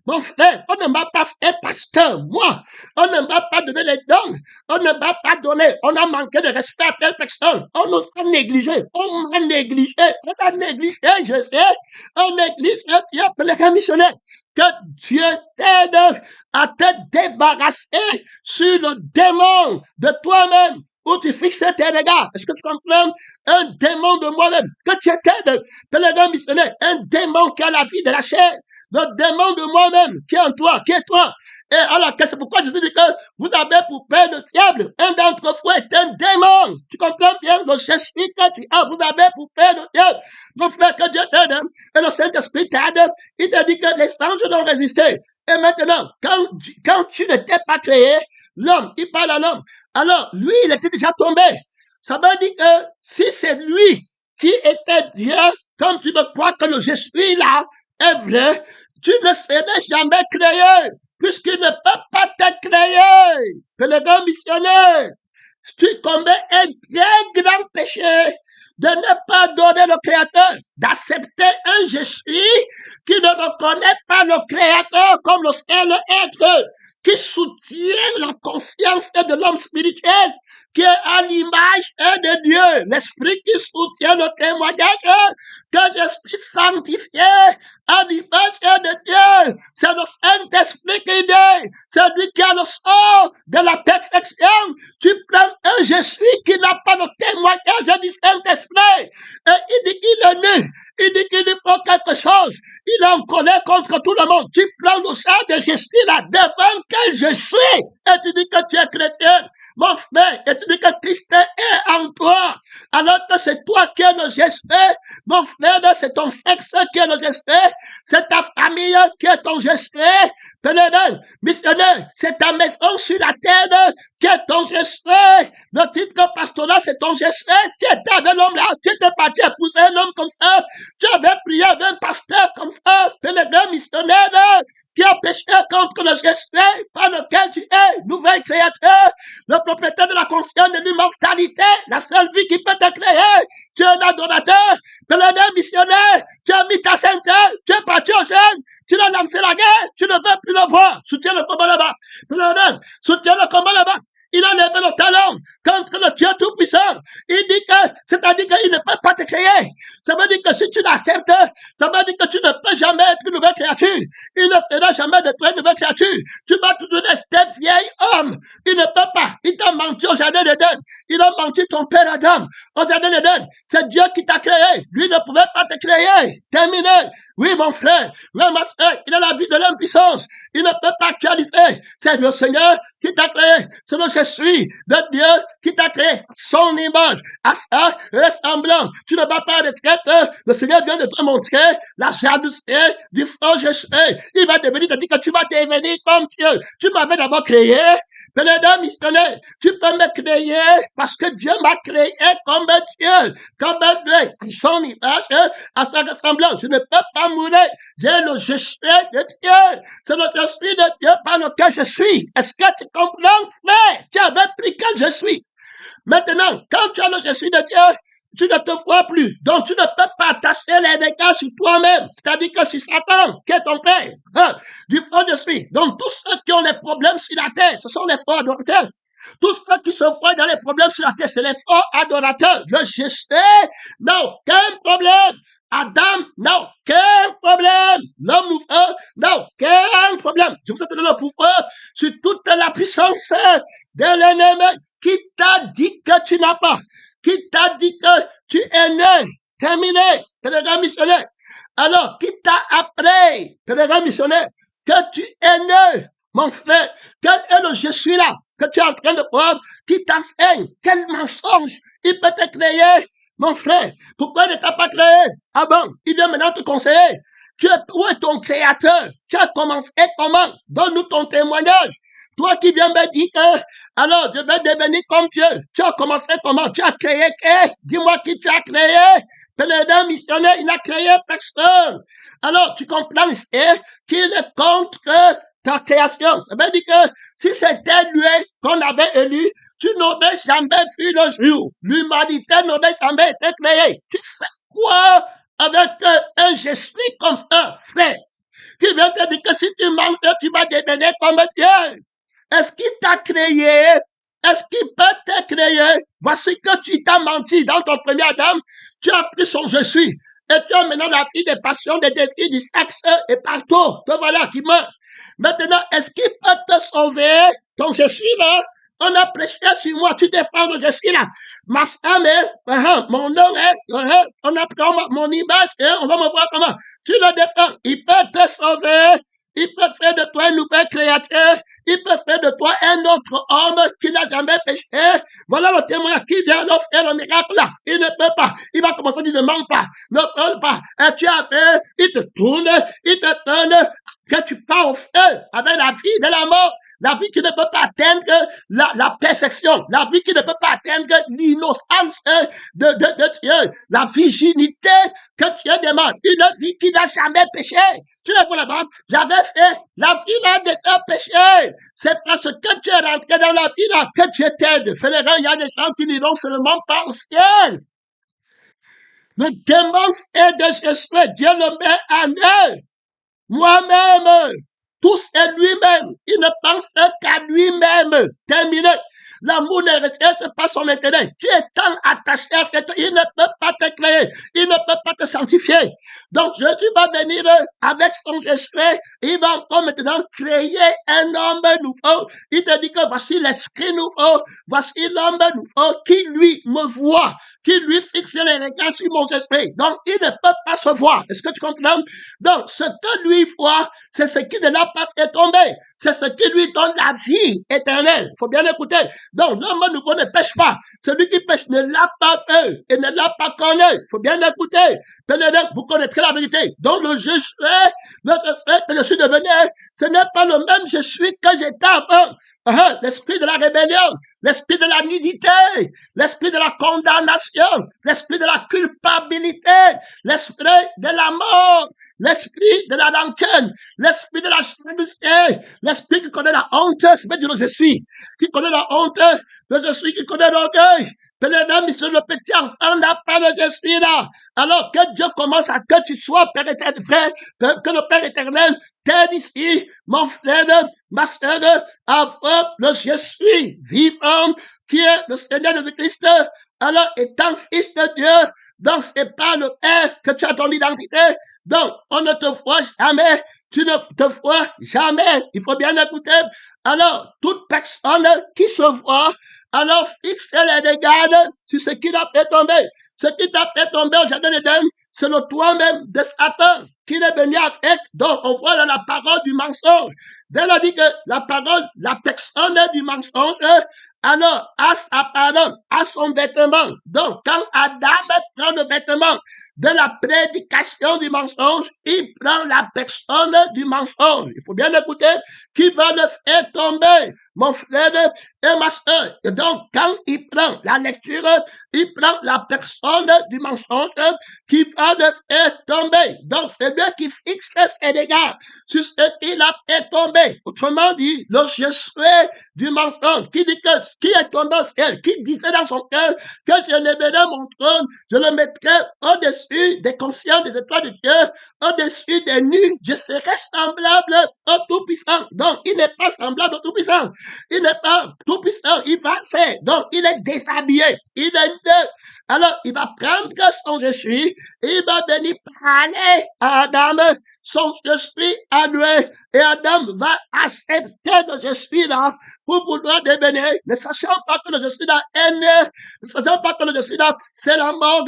Mon frère, on ne m'a pas fait pasteur, moi. On ne m'a pas donné les dons. On ne m'a pas donné. On a manqué de respect à telle personne. On nous a négligé. On m'a négligé. On a négligé, je sais. On néglige Dieu pour les missionnaires. Que Dieu t'aide à te débarrasser sur le démon de toi-même où tu fixes tes regards. Est-ce que tu comprends? Un démon de moi-même, que tu étais de pèlerin missionnaire, un démon qui a la vie de la chair, le démon de moi-même qui est en toi, qui est toi. Et alors, c'est pourquoi je te dis que vous avez pour père le diable. Un d'entre vous est un démon. Tu comprends bien? Le je suis que tu as, vous avez pour père le diable. Mon frère, que Dieu t'aide, et le Saint-Esprit t'aide. Il te dit que les anges ont résisté. Et maintenant, quand tu n'étais pas créé, l'homme, il parle à l'homme. Alors, lui, il était déjà tombé. Ça veut dire que si c'est lui qui était Dieu, comme tu me crois que le je suis là est vrai, tu ne serais jamais créé, puisqu'il ne peut pas te créer. Que le grand missionnaire, tu combats un très grand péché de ne pas donner le Créateur, d'accepter un je suis qui ne reconnaît pas le Créateur comme le seul être qui soutient la conscience de l'homme spirituel, qui est à l'image de Dieu, l'esprit qui soutient le témoignage que je suis sanctifié à l'image de Dieu. C'est le Saint-Esprit qui dit, c'est lui qui a le sort de la perfection. Tu prends un je suis qui n'a pas le témoignage du Saint-Esprit, et il dit qu'il est né, il dit qu'il faut quelque chose, il est en colère contre tout le monde. Tu prends le sang de je suis là, devant quel je suis, et tu dis que tu es chrétien, mon frère, et tu dis que Christ est en toi, alors que c'est toi qui es le geste, mon frère, c'est ton sexe qui est le geste, c'est ta famille qui est ton geste, pèlerin, missionnaire, c'est ta maison sur la terre qui est ton geste, le titre pastoral, c'est ton geste, tu étais avec l'homme là, tu étais parti épouser un homme comme ça, tu avais prié avec un pasteur comme ça, pèlerin, missionnaire, qui a péché contre le geste par lequel tu es, nouvel créateur, le propriétaire de la conscience de l'immortalité, la seule vie qui peut te créer. Tu es un adorateur, pèlerin missionnaire, tu as mis ta ceinture, tu es parti au jeûne, tu l'as lancé la guerre, tu ne veux plus le voir. Soutiens le combat là-bas. Pèlerin, soutiens le combat là-bas. Il a levé le talon contre le Dieu Tout-Puissant. Il dit que, c'est-à-dire qu'il ne peut pas te créer. Ça veut dire que si tu l'acceptes, ça veut dire que tu ne peux jamais être une nouvelle créature. Il ne fera jamais de toi une nouvelle créature. Tu vas toujours rester vieil homme. Il ne peut pas. Il t'a menti au jardin d'Éden. Il a menti ton père Adam au jardin d'Éden. C'est Dieu qui t'a créé. Lui ne pouvait pas te créer. Terminé. Oui, mon frère. Oui, ma soeur. Il a la vie de l'impuissance. Il ne peut pas actualiser. C'est le Seigneur qui t'a créé. C'est le je suis de Dieu qui t'a créé son image, à sa ressemblance. Tu ne vas pas à retraite. Le Seigneur vient de te montrer la jalousie du faux je suis. Il va devenir, te dire que tu vas devenir comme Dieu. Tu m'avais d'abord créé, pèlerin missionnaire. Tu peux me créer parce que Dieu m'a créé comme Dieu, comme Dieu, à son image, à sa ressemblance. Je ne peux pas mourir. J'ai le je suis de Dieu. C'est le je suis de Dieu par lequel je suis. Est-ce que tu comprends, frère? Tu avais pris quel je suis. Maintenant, quand tu as le je suis de Dieu, tu ne te vois plus. Donc, tu ne peux pas attacher les dégâts sur toi-même. C'est-à-dire que sur Satan, qui est ton père, du faux je suis. Donc, tous ceux qui ont des problèmes sur la terre, ce sont les faux adorateurs. Tous ceux qui se voient dans les problèmes sur la terre, c'est les faux adorateurs. Le je sais n'a aucun problème. Adam n'a aucun problème. L'homme nouveau n'a aucun problème. Je vous ai donné le pouvoir sur toute la puissance de l'ennemi. Qui t'a dit que tu n'as pas? Qui t'a dit que tu es né? Terminé, pèlerin missionnaire. Alors, qui t'a appris, pèlerin missionnaire, que tu es né, mon frère? Quel est le je suis là que tu es en train de voir? Qui t'enseigne? Quel mensonge il peut te créer, mon frère? Pourquoi il ne t'a pas créé? Ah bon, il vient maintenant te conseiller. Où est ton créateur? Tu as commencé comment? Donne-nous ton témoignage. Toi qui viens me dire que, alors, je vais devenir comme Dieu. Tu as commencé comment? Tu as créé qui? Dis-moi qui tu as créé. Pèlerin missionnaire, il n'a créé personne. Alors, tu comprends qu'il est contre ta création. Ça veut dire que si c'était lui qu'on avait élu, tu n'aurais jamais vu le jour. L'humanité n'aurait jamais été créée. Tu fais quoi avec un je suis comme ça, frère? Qui vient te dire que si tu manges, tu vas devenir comme Dieu. Est-ce qu'il t'a créé? Est-ce qu'il peut te créer? Voici que tu t'as menti dans ton premier Adam. Tu as pris son je suis. Et tu as maintenant la vie des passions, des désirs, du sexe et partout. Te voilà qui meurt. Maintenant, est-ce qu'il peut te sauver? Ton je suis là, On a prêché sur moi, tu défends, je suis là. Ma femme est, mon nom est, on a pris mon image, on va me voir comment. Tu le défends, il peut te sauver. Il peut faire de toi une nouvelle créature. Il peut faire de toi un autre homme qui n'a jamais péché. Voilà le témoin qui vient leur faire le miracle là. Il ne peut pas. Il va commencer à dire ne ment pas. Ne parle pas. Et tu as fait, il te tourne, il te donne que tu pars au feu avec la vie de la mort. La vie qui ne peut pas atteindre la perfection. La vie qui ne peut pas atteindre l'innocence de Dieu. La virginité que Dieu demande. Une vie qui n'a jamais péché. Tu le vois là-bas? J'avais fait la vie là de faire péché. C'est parce que tu es rentré dans la vie là que Dieu t'aide. Frère, il y a des gens qui n'iront seulement pas au ciel. Le démon est de Jésus. Dieu le met en eux. Moi-même, tout c'est lui-même. Il ne pense qu'à lui-même. Terminé. L'amour ne recherche pas son intérêt. Tu es tant attaché à cette... Il ne peut pas te créer. Il ne peut pas te sanctifier. Donc, Jésus va venir avec son esprit. Il va encore maintenant créer un homme nouveau. Il te dit que voici l'esprit nouveau. Voici l'homme nouveau qui lui me voit. Qui lui fixe les regards sur mon esprit. Donc, il ne peut pas se voir. Est-ce que tu comprends? Donc, ce que lui voit, c'est ce qui ne l'a pas fait tomber. C'est ce qui lui donne la vie éternelle. Il faut bien écouter. Donc, l'homme nouveau ne pêche pas. Celui qui pêche ne l'a pas fait et ne l'a pas connu. Il faut bien écouter. Vous connaîtrez la vérité. Donc, le je suis, que je suis devenu, ce n'est pas le même je suis que j'étais avant. L'esprit de la rébellion, l'esprit de la nudité, l'esprit de la condamnation, l'esprit de la culpabilité, l'esprit de la mort, l'esprit de la rancune, l'esprit de la jalousie, l'esprit qui connaît la honte, c'est pas dire le je suis, qui connaît la honte, le je suis qui connaît l'orgueil. Le petit enfant n'a pas de je suis là. Alors que Dieu commence à que tu sois Père éternel, frère, que le Père éternel t'aide ici, mon frère, ma sœur, à voir le je suis vivant, qui est le Seigneur Jésus-Christ. Alors, étant fils de Dieu, donc c'est pas le Père que tu as ton identité. Donc, on ne te voit jamais. Tu ne te vois jamais. Il faut bien écouter. Alors, toute personne qui se voit, alors fixe les regards sur ce qui t'a fait tomber. Ce qui t'a fait tomber au jardin d'Éden, c'est le toi-même de Satan qui est venu avec. Donc, on voit dans la parole du mensonge. Dès l'a dit que la parole, la personne du mensonge, alors, à sa parole, à son vêtement. Donc, quand Adam prend le vêtement de la prédication du mensonge, il prend la personne du mensonge. Il faut bien écouter, qui va le faire tomber, mon frère et ma soeur. Et donc, quand il prend la lecture, il prend la personne du mensonge qui va le faire tomber. Donc, c'est lui qui fixe ses regards sur ce qu'il a fait tomber. Autrement dit, le je suis du mensonge, qui dit que qui est tombé au ciel, qui disait dans son cœur que je lèverai mon trône, je le mettrai au-dessus des consciences des étoiles de Dieu, au-dessus des nues, je serai semblable au Tout-Puissant. Donc, il n'est pas semblable au Tout-Puissant. Il n'est pas Tout-Puissant. Il va faire. Donc, il est déshabillé. Il est nu. Alors, il va prendre son je suis, il va venir parler à Adam, son je suis à lui, et Adam va accepter le je suis là pour vouloir devenir, ne sachant pas que le je suis là est né, ne sachant pas que le je suis là, c'est la mort.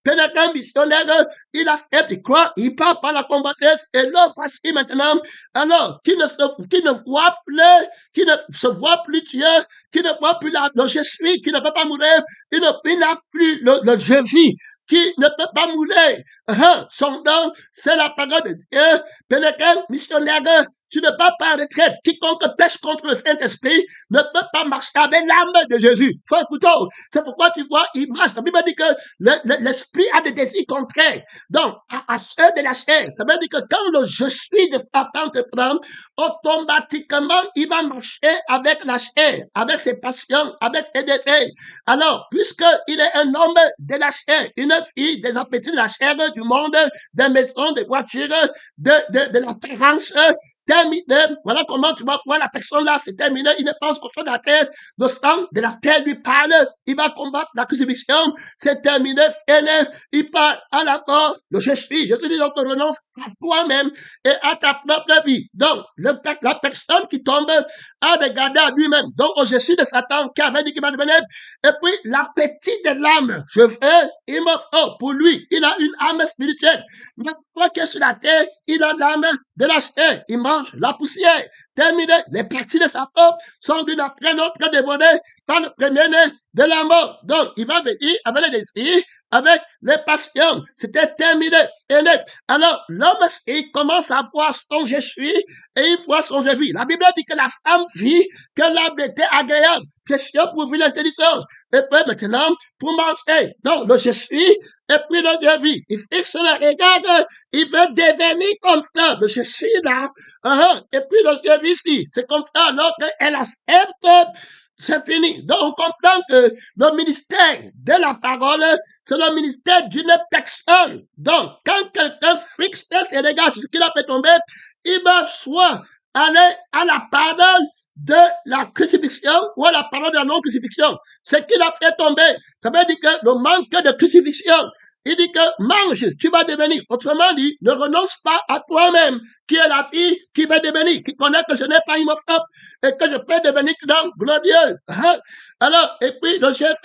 Pénétrant missionnaire, il accepte, il croit, il part par la combattresse, et là, voici maintenant, alors, qui ne voit plus, qui ne se voit plus Dieu, qui ne voit plus le je suis, qui ne peut pas mourir, il n'a plus le je vis, qui ne peut pas mourir. Son nom, c'est la parole de Dieu. Pénétrant missionnaire, tu ne peux pas en retraite. Quiconque pêche contre le Saint-Esprit ne peut pas marcher avec l'âme de Jésus. Faut écouter. C'est pourquoi tu vois, il marche. La Bible dit que l'esprit a des désirs contraires. Donc, à ceux de la chair. Ça veut dire que quand le je suis de Satan te prend, automatiquement, il va marcher avec la chair, avec ses passions, avec ses désirs. Alors, puisqu'il est un homme de la chair, une fille des appétits de la chair, du monde, des maisons, des voitures, de l'apparence, terminé. Voilà comment tu vas voir la personne là, c'est terminé. Il ne pense qu'au sang de la terre. Le sang de la terre lui parle. Il va combattre la crucifixion. C'est terminé. Il parle à la mort. Le je suis dit donc renonce à toi-même et à ta propre vie. Donc, la personne qui tombe a regardé à lui-même. Donc, au Jésus de Satan qui avait dit qu'il va devenir. Et puis, l'appétit de l'âme, je veux, il me faut pour lui. Il a une âme spirituelle. Mais quoi que sur la terre, il a l'âme de la chair. Il mange la poussière. Terminé. Les parties de sa peau sont l'une après l'autre dévorées par le premier-né de la mort. Donc, il va venir avec les désirs, avec les passions. C'était terminé. Alors, l'homme, il commence à voir son je suis et il voit son je vis. La Bible dit que la femme vit que l'arbre était agréable, précieux pour vivre l'intelligence. Et puis maintenant, pour manger. Donc, le je suis et puis le je vis. Il fixe le regard, il veut devenir comme ça. Le je suis là. Et puis le je vis ici. C'est comme ça. Alors qu'elle accepte. C'est fini. Donc, on comprend que le ministère de la parole, c'est le ministère d'une personne. Donc, quand quelqu'un fixe ses regards sur ce qu'il a fait tomber, il va soit aller à la parole de la crucifixion ou à la parole de la non-crucifixion. Ce qu'il a fait tomber, ça veut dire que le manque de crucifixion, il dit que mange, tu vas devenir. Autrement dit, ne renonce pas à toi-même, qui est la fille qui va devenir, qui connaît que ce n'est pas immortel et que je peux devenir glorieux. Alors, et puis le chef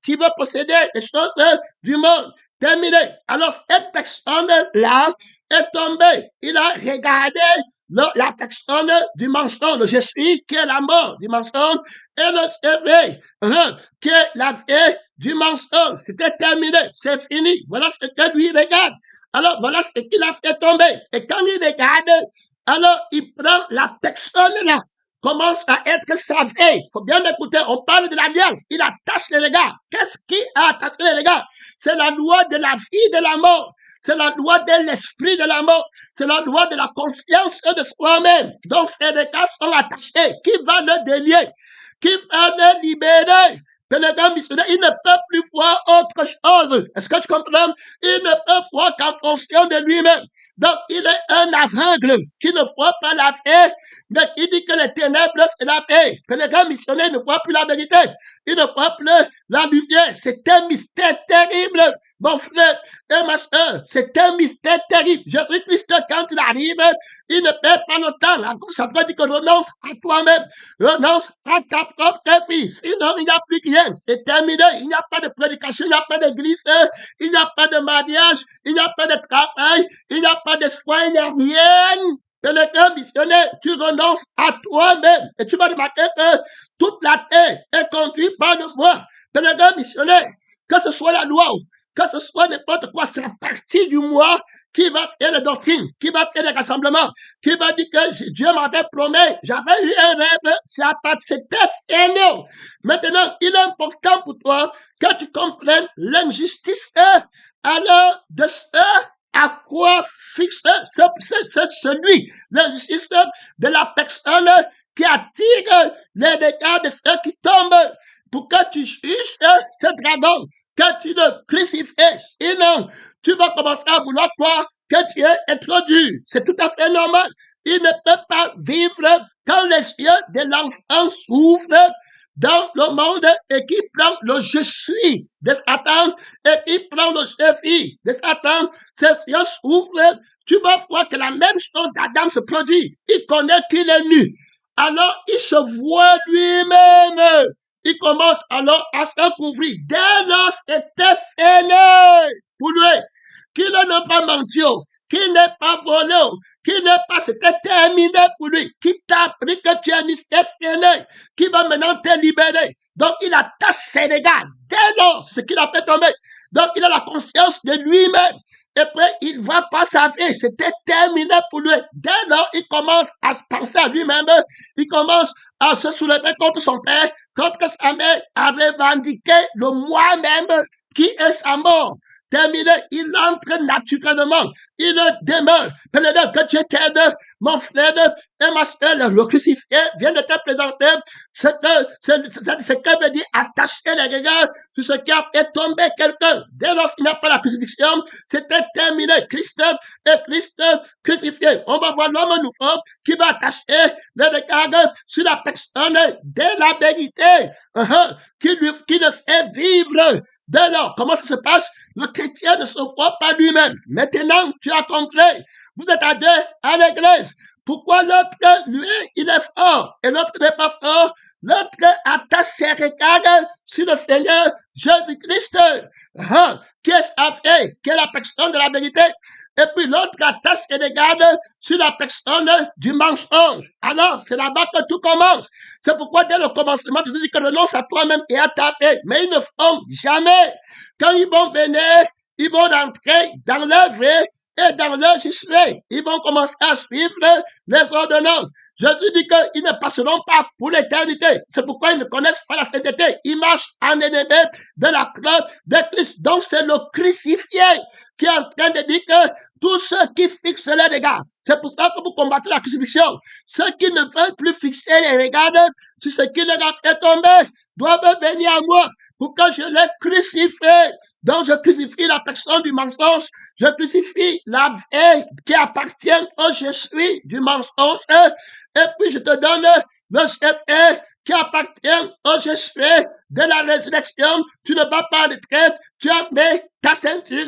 qui veut posséder les choses du monde. Terminé. Alors, cette personne-là est tombée. Il a regardé la personne du mensonge, le je suis, qui est la mort du mensonge, et le éveil, qui est la vie du mensonge. C'était terminé, c'est fini. Voilà ce que lui regarde. Alors, voilà ce qu'il a fait tomber. Et quand il regarde, alors il prend la personne là, commence à être savé. Il faut bien écouter, on parle de l'alliance. Il attache les regards. Qu'est-ce qui a attaché les regards? C'est la loi de la vie et de la mort. C'est la loi de l'esprit de la mort. C'est la loi de la conscience de soi-même. Donc, ces regards sont attachés. Qui va le délier? Qui va le libérer? Pénétrant missionnaire, il ne peut plus voir autre chose. Est-ce que tu comprends? Il ne peut voir qu'en fonction de lui-même. Donc, il est un aveugle qui ne voit pas la vie, mais qui dit que les ténèbres, c'est la vie. Pénétrant missionnaire ne voit plus la vérité. Il ne voit plus la lumière. C'est un mystère terrible, mon frère et ma soeur. C'est un mystère terrible. Jésus-Christ, quand il arrive, il ne perd pas le temps. La gauche à droite dit que renonce à toi-même. Renonce à ta propre vie. Sinon, il n'y a plus rien. C'est terminé. Il n'y a pas de prédication, il n'y a pas d'église, il n'y a pas de mariage, il n'y a pas de travail, il n'y a pas d'espoir, il n'y a rien. Pénétrant missionnaire, tu renonces à toi-même. Et tu vas remarquer que toute la terre est conduite par le moi. Pénétrant missionnaire, que ce soit la loi, que ce soit n'importe quoi, c'est la partie du moi qui va faire les doctrines, qui va faire les rassemblements, qui va dire que Dieu m'avait promis, j'avais eu un rêve, c'était fini. Maintenant, il est important pour toi que tu comprennes l'injustice alors de ce à quoi fixe celui, l'injustice de la personne qui attire les regards de ceux qui tombent pour que tu juges ce dragon, que tu le crucifies. Sinon, tu vas commencer à vouloir croire que Dieu est trop dur. C'est tout à fait normal. Il ne peut pas vivre quand les yeux de l'enfant s'ouvrent dans le monde et qui prend le je suis de Satan et qui prend le je vis de Satan, ces yeux s'ouvrent, tu vas voir que la même chose d'Adam se produit. Il connaît qu'il est nu. Alors, il se voit lui-même. Il commence alors à se couvrir. Dès lors, c'était fini pour lui. Qu'il n'a pas menti, qu'il n'est pas volé, qu'il n'est pas, c'était terminé pour lui. Qui t'a appris que tu es c'est fini, qui va maintenant te libérer. Donc, il attache ses regards. Dès lors, c'est ce qu'il a fait tomber. Donc, il a la conscience de lui-même. Et puis, il ne va pas sa vie. C'était terminé pour lui. Dès lors, il commence à se penser à lui-même. Il commence à se soulever contre son père, contre sa mère, à revendiquer le moi-même qui est sa mort. terminé, il entre naturellement, il demeure. Pendant que tu t'aides, mon frère et ma soeur, le crucifié vient de te présenter ce que veut dire attacher les regards sur ce qui a fait tomber quelqu'un. Dès lors qu'il n'y a pas la crucifixion, c'était terminé. Christ crucifié. On va voir l'homme nouveau qui va attacher les regards sur la personne de la vérité, qui le fait vivre. Dès lors, comment ça se passe? Le chrétien ne se voit pas lui-même. Maintenant, tu as compris. Vous êtes à deux à l'église. Pourquoi l'autre, lui, il est fort et l'autre n'est pas fort? L'autre attache ses regards sur le Seigneur Jésus-Christ, qui est fait, qui est la personne de la vérité. Et puis l'autre attache ses regards sur la personne du mensonge. Alors, c'est là-bas que tout commence. C'est pourquoi dès le commencement, tu dis que renonce à toi-même et à ta vie. Mais ils ne font jamais. Quand ils vont venir, ils vont rentrer dans leur vie et dans leur jugement. Ils vont commencer à suivre les ordonnances. Jésus dit qu'ils ne passeront pas pour l'éternité. C'est pourquoi ils ne connaissent pas la sainteté. Ils marchent en ennemi de la croix de Christ. Donc c'est le crucifié qui est en train de dire que tous ceux qui fixent les regards, c'est pour ça que vous combattez la crucifixion. Ceux qui ne veulent plus fixer les regards sur ce qui leur a fait tomber doivent venir à moi pour que je les crucifie. Donc je crucifie la personne du mensonge, je crucifie la vie qui appartient au je suis du mensonge, et puis je te donne le chef qui appartient au je suis de la résurrection. Tu ne vas pas en retraite, tu as mis ta ceinture.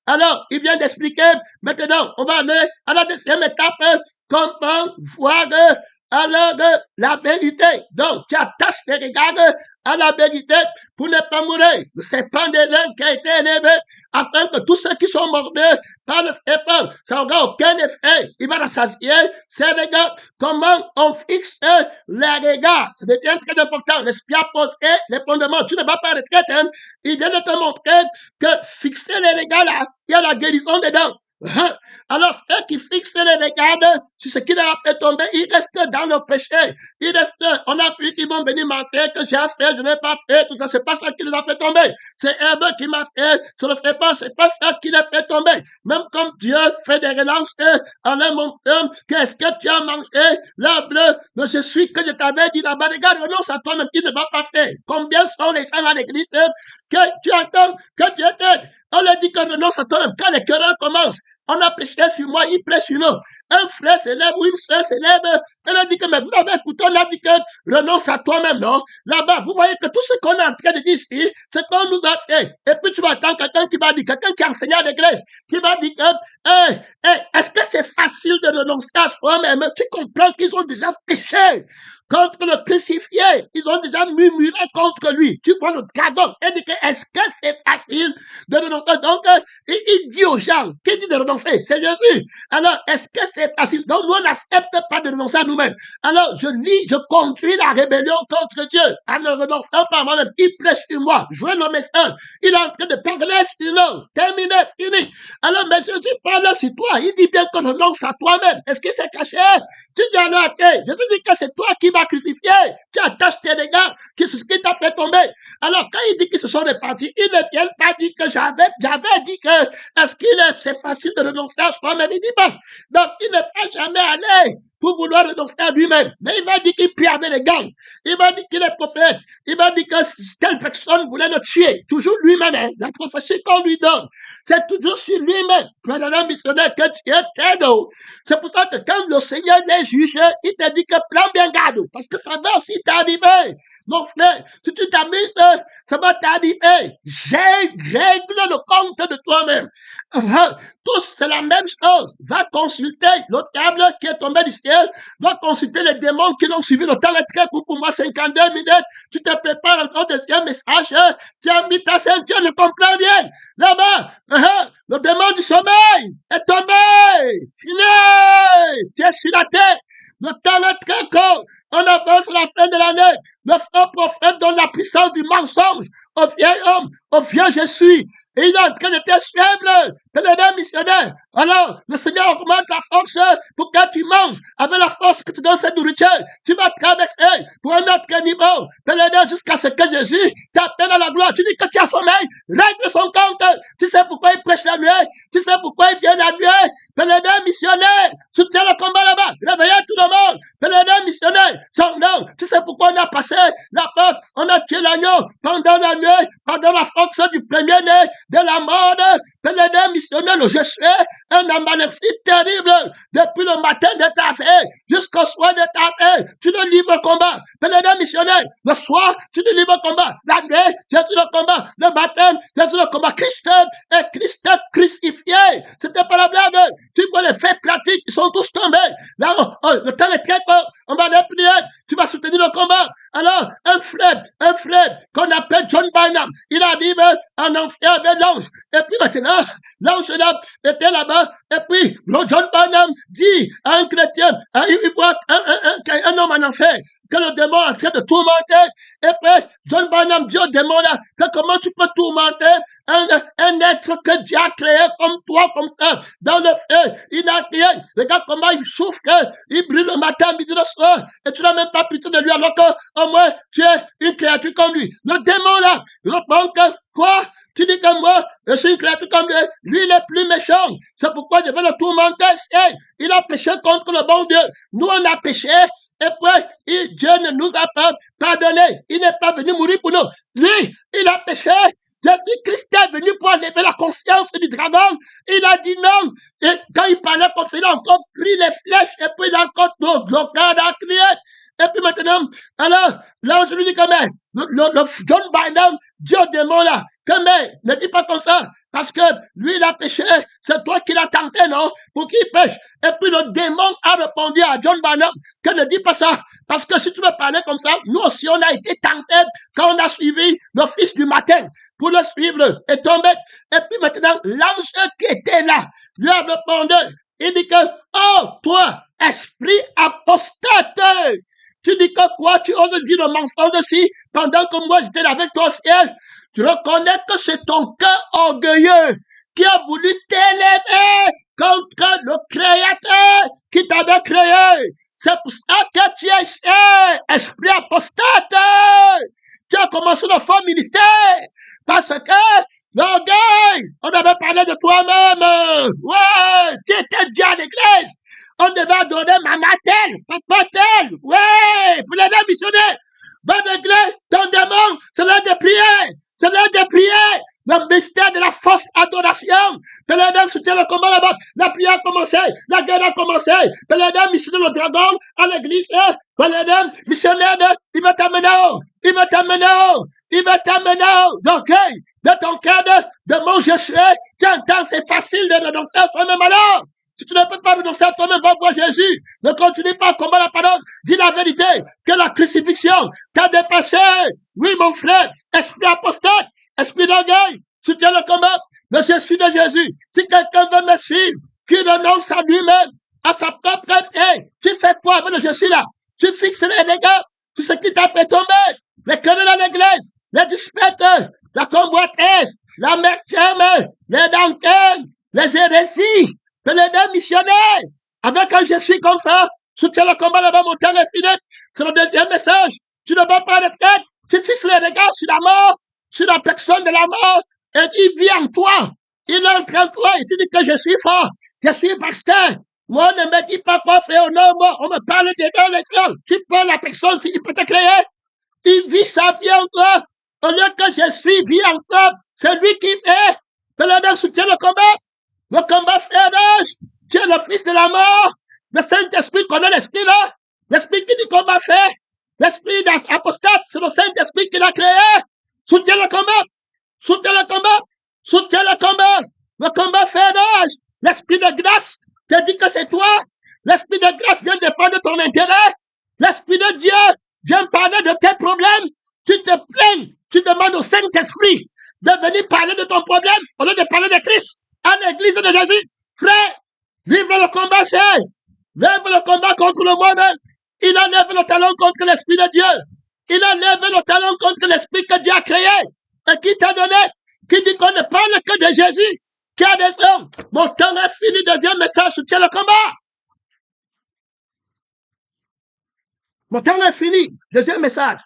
Alors, il vient d'expliquer. Maintenant, on va aller à la deuxième étape, comment voir alors la vérité. Donc, tu attaches tes regards à la vérité pour ne pas mourir. Le serpent de l'air qui a été élevé afin que tous ceux qui sont mordus par le serpent, ça n'aura aucun effet. Il va rassasier ces regards. Comment on fixe les regards? Ça devient très important. L'esprit a posé les fondements. Tu ne vas pas retraite. Hein? Il vient de te montrer que fixer les regards là, il y a la guérison dedans. Alors, ceux qui fixent les regards sur ce qui leur a fait tomber, ils restent dans le péché. Ils restent, on a vu qu'ils vont venir mentir que j'ai fait, je n'ai pas fait, tout ça, c'est pas ça qui les a fait tomber. C'est Herbe qui m'a fait, c'est pas ça qui les fait tomber. Même comme Dieu fait des relances en leur montrant qu'est-ce que tu as mangé, l'arbre de je suis que je t'avais dit là-bas, regarde, renonce à toi-même qui ne va pas faire. Combien sont les gens à l'église que tu entends, que tu étais. On leur dit que renonce à toi-même. Quand les querelles commencent, on a péché sur moi, il prêche sur nous. Un frère s'élève ou une soeur s'élève. On a dit que, mais vous avez écouté, on a dit que renonce à toi-même, non? Là-bas, vous voyez que tout ce qu'on est en train de dire ici, c'est qu'on nous a fait. Et puis tu vas attendre quelqu'un qui va dire, quelqu'un qui a enseigné à l'église, qui va dire que, est-ce que c'est facile de renoncer à soi-même? Tu comprends qu'ils ont déjà péché contre le crucifié. Ils ont déjà murmuré contre lui. Tu vois le dragon. Il dit que est-ce que c'est facile de renoncer? Donc, il dit aux gens, qui dit de renoncer? C'est Jésus. Alors, est-ce que c'est facile? Donc, nous, on n'accepte pas de renoncer à nous-mêmes. Alors, je conduis la rébellion contre Dieu en ne renonçant pas à moi-même. Il prêche sur moi. Jouez le message. Il est en train de parler sur nous. Terminé, fini. Alors, mais Jésus parle sur toi. Il dit bien qu'on renonce à toi-même. Est-ce que c'est caché? Tu dis alors, ok, Jésus dit que c'est toi qui vas crucifier. Tu attaches tes regards, qui c'est ce qui t'a fait tomber. Alors, quand il dit qu'ils se sont répartis, ils ne viennent pas dire que j'avais dit que, est-ce c'est facile de renoncer à soi-même? Il dit pas. Donc, il ne va jamais aller pour vouloir renoncer à lui-même. Mais il va dire qu'il prie avec les gangs. Il va dire qu'il est prophète. Il va dire que telle personne voulait le tuer. Toujours lui-même, hein. La prophétie qu'on lui donne, c'est toujours sur lui-même. Frère un missionnaire que Dieu t'aide. C'est pour ça que quand le Seigneur les juge, il te dit que prends bien garde. Parce que ça va aussi t'arriver. Mon frère, si tu t'amuses, ça va t'arriver. Règle le compte de toi-même. Tous, c'est la même chose. Va consulter le diable qui est tombé du ciel. Va consulter les démons qui l'ont suivi. Le temps est très court pour moi, 52 minutes. Tu te prépares encore deuxième message. Tu as mis ta ceinture, ne comprends rien. Là-bas, le démon du sommeil est tombé. Fini. Tu es sur la terre. Le temps est très court. On avance à la fin de l'année. Le faux prophète donne la puissance du mensonge au vieil homme, au vieux je suis. Et il est en train de te suivre, pèlerin missionnaire. Alors, le Seigneur augmente la force pour que tu manges. Avec la force que tu donnes cette nourriture, tu vas traverser pour un autre niveau. Pèlerin, jusqu'à ce que Jésus t'appelle à la gloire. Tu dis que tu as sommeil, règle son compte. Tu sais pourquoi il prêche la nuit. Tu sais pourquoi il vient la nuit. Pèlerin missionnaire, soutiens le combat là-bas. Réveillez tout le monde. Pèlerin missionnaire, sans nom. Tu sais pourquoi on a passé la porte. On a tué l'agneau pendant la nuit, pendant la fonction du premier-né de la mort. Pèlerin missionnaire, je suis un amalexie terrible. Depuis le matin de ta vie jusqu'au soir de ta vie, tu ne livres combat. Pèlerin missionnaire, le soir, tu ne livres combat. La nuit, Jésus le combat. Le matin, Jésus le combat. Christ et Christ crucifié. C'était pas la blague. Tu vois les faits pratiques, ils sont tous tombés. Là, le temps est très court. On va les prier. Tu vas soutenir le combat. Alors, un frère qu'on appelle John Barnum, il arrive en enfer avec l'ange. Et puis maintenant, l'ange là était là-bas. Et puis, John Barnum dit à un chrétien, il voit un homme en enfer, que le démon est en train de tourmenter. Et puis, John Barnum dit au démon là, que comment tu peux tourmenter un être que Dieu a créé comme toi, comme ça, dans le feu. Il n'a rien. Regarde comment il souffre, il brûle le matin, midi, le soir. Et tu n'as même pas pitié de lui, alors qu'au moins, tu es une créature comme lui. Le démon là, répond que, quoi? Tu dis que moi, je suis une créature comme lui. Lui, il est plus méchant. C'est pourquoi je vais le tourmenter. Il a péché contre le bon Dieu. Nous, on a péché. Et puis, Dieu ne nous a pas pardonné. Il n'est pas venu mourir pour nous. Lui, il a péché. Jésus-Christ est venu pour enlever la conscience du dragon. Il a dit non. Et quand il parlait comme ça, il a encore pris les flèches. Et puis, il a encore bloqué à crier. Et puis maintenant, alors, l'ange lui dit que mais, le John Bynum dit au démon là, que mais, ne dis pas comme ça, parce que lui il a péché, c'est toi qui l'as tenté, non, pour qu'il pêche. Et puis le démon a répondu à John Bynum que ne dis pas ça, parce que si tu veux parler comme ça, nous aussi on a été tentés quand on a suivi le fils du matin pour le suivre et tomber. Et puis maintenant, l'ange qui était là lui a répondu, il dit que, oh, toi, esprit apostate, tu dis que quoi? Tu oses dire le mensonge aussi pendant que moi j'étais avec toi au ciel? Tu reconnais que c'est ton cœur orgueilleux qui a voulu t'élever contre le Créateur qui t'avait créé. C'est pour ça que tu es esprit apostate. Tu as commencé le faux ministère parce que l'orgueil, on avait parlé de toi-même. Ouais, tu étais déjà à l'église. On devait adorer maman telle, papa tel. Ouais, pour les deux missionnaires. Va régler ton démon, c'est l'heure de prier. C'est l'heure de prier. Le mystère de la fausse adoration. Pélédin soutient le combat là-bas. La prière a commencé. La guerre a commencé. Pélédin missionnaire le dragon à l'église. Pélédin missionnaire, il va t'amener haut. Il va t'amener haut. Il va t'amener haut. Donc, de ton cœur de mon je suis, tu entends, c'est facile de renoncer à toi-même alors. Si tu ne peux pas renoncer à toi-même, va voir Jésus. Ne continue pas à combattre la parole. Dis la vérité, que la crucifixion t'a dépassé. Oui, mon frère, esprit apostate, esprit d'orgueil, soutiens le combat. Le Jésus de Jésus. Si quelqu'un veut me suivre, qu'il renonce à lui-même, à sa propre vie, tu fais quoi avec le Jésus là? Tu fixes les dégâts, tout ce qui t'a fait tomber, les querelles à l'église, les dispettes, la convoitise, l'amertume, les dentelles, les hérésies. Pélédin missionnaire, avec un Jésus comme ça, soutiens le combat là-bas, mon terre est fini. C'est le deuxième message. Tu ne vas pas à retraite, tu fixes les regards sur la mort, sur la personne de la mort, et il vit en toi. Il entre en toi, et tu dis que je suis fort, je suis pasteur. Moi, ne me dis pas quoi faire, non, moi, on me parle de dans l'école. Tu peux la personne, s'il peut te créer. Il vit sa vie en toi. Au lieu que je suis vie en toi, c'est lui qui fait. Pélédin soutient le combat. Le combat féroce, tu es le fils de la mort. Le Saint-Esprit connaît l'esprit là. L'esprit qui dit combat fait. L'esprit d'apostate, c'est le Saint-Esprit qui l'a créé. Soutiens le combat. Soutiens le combat. Soutiens le combat. Le combat féroce. L'esprit de grâce te dit que c'est toi. L'esprit de grâce vient défendre ton intérêt. L'esprit de Dieu vient parler de tes problèmes. Tu te plains. Tu demandes au Saint-Esprit de venir parler de ton problème au lieu de parler de Christ. À l'église de Jésus, frère, vive le combat, cher. Vive le combat contre le moi-même. Il enlève le talon contre l'Esprit de Dieu. Il enlève le talon contre l'Esprit que Dieu a créé et qui t'a donné, qui dit qu'on ne parle que de Jésus, qui a des hommes. Mon temps est fini. Deuxième message, soutient le combat. Mon temps est fini. Deuxième message.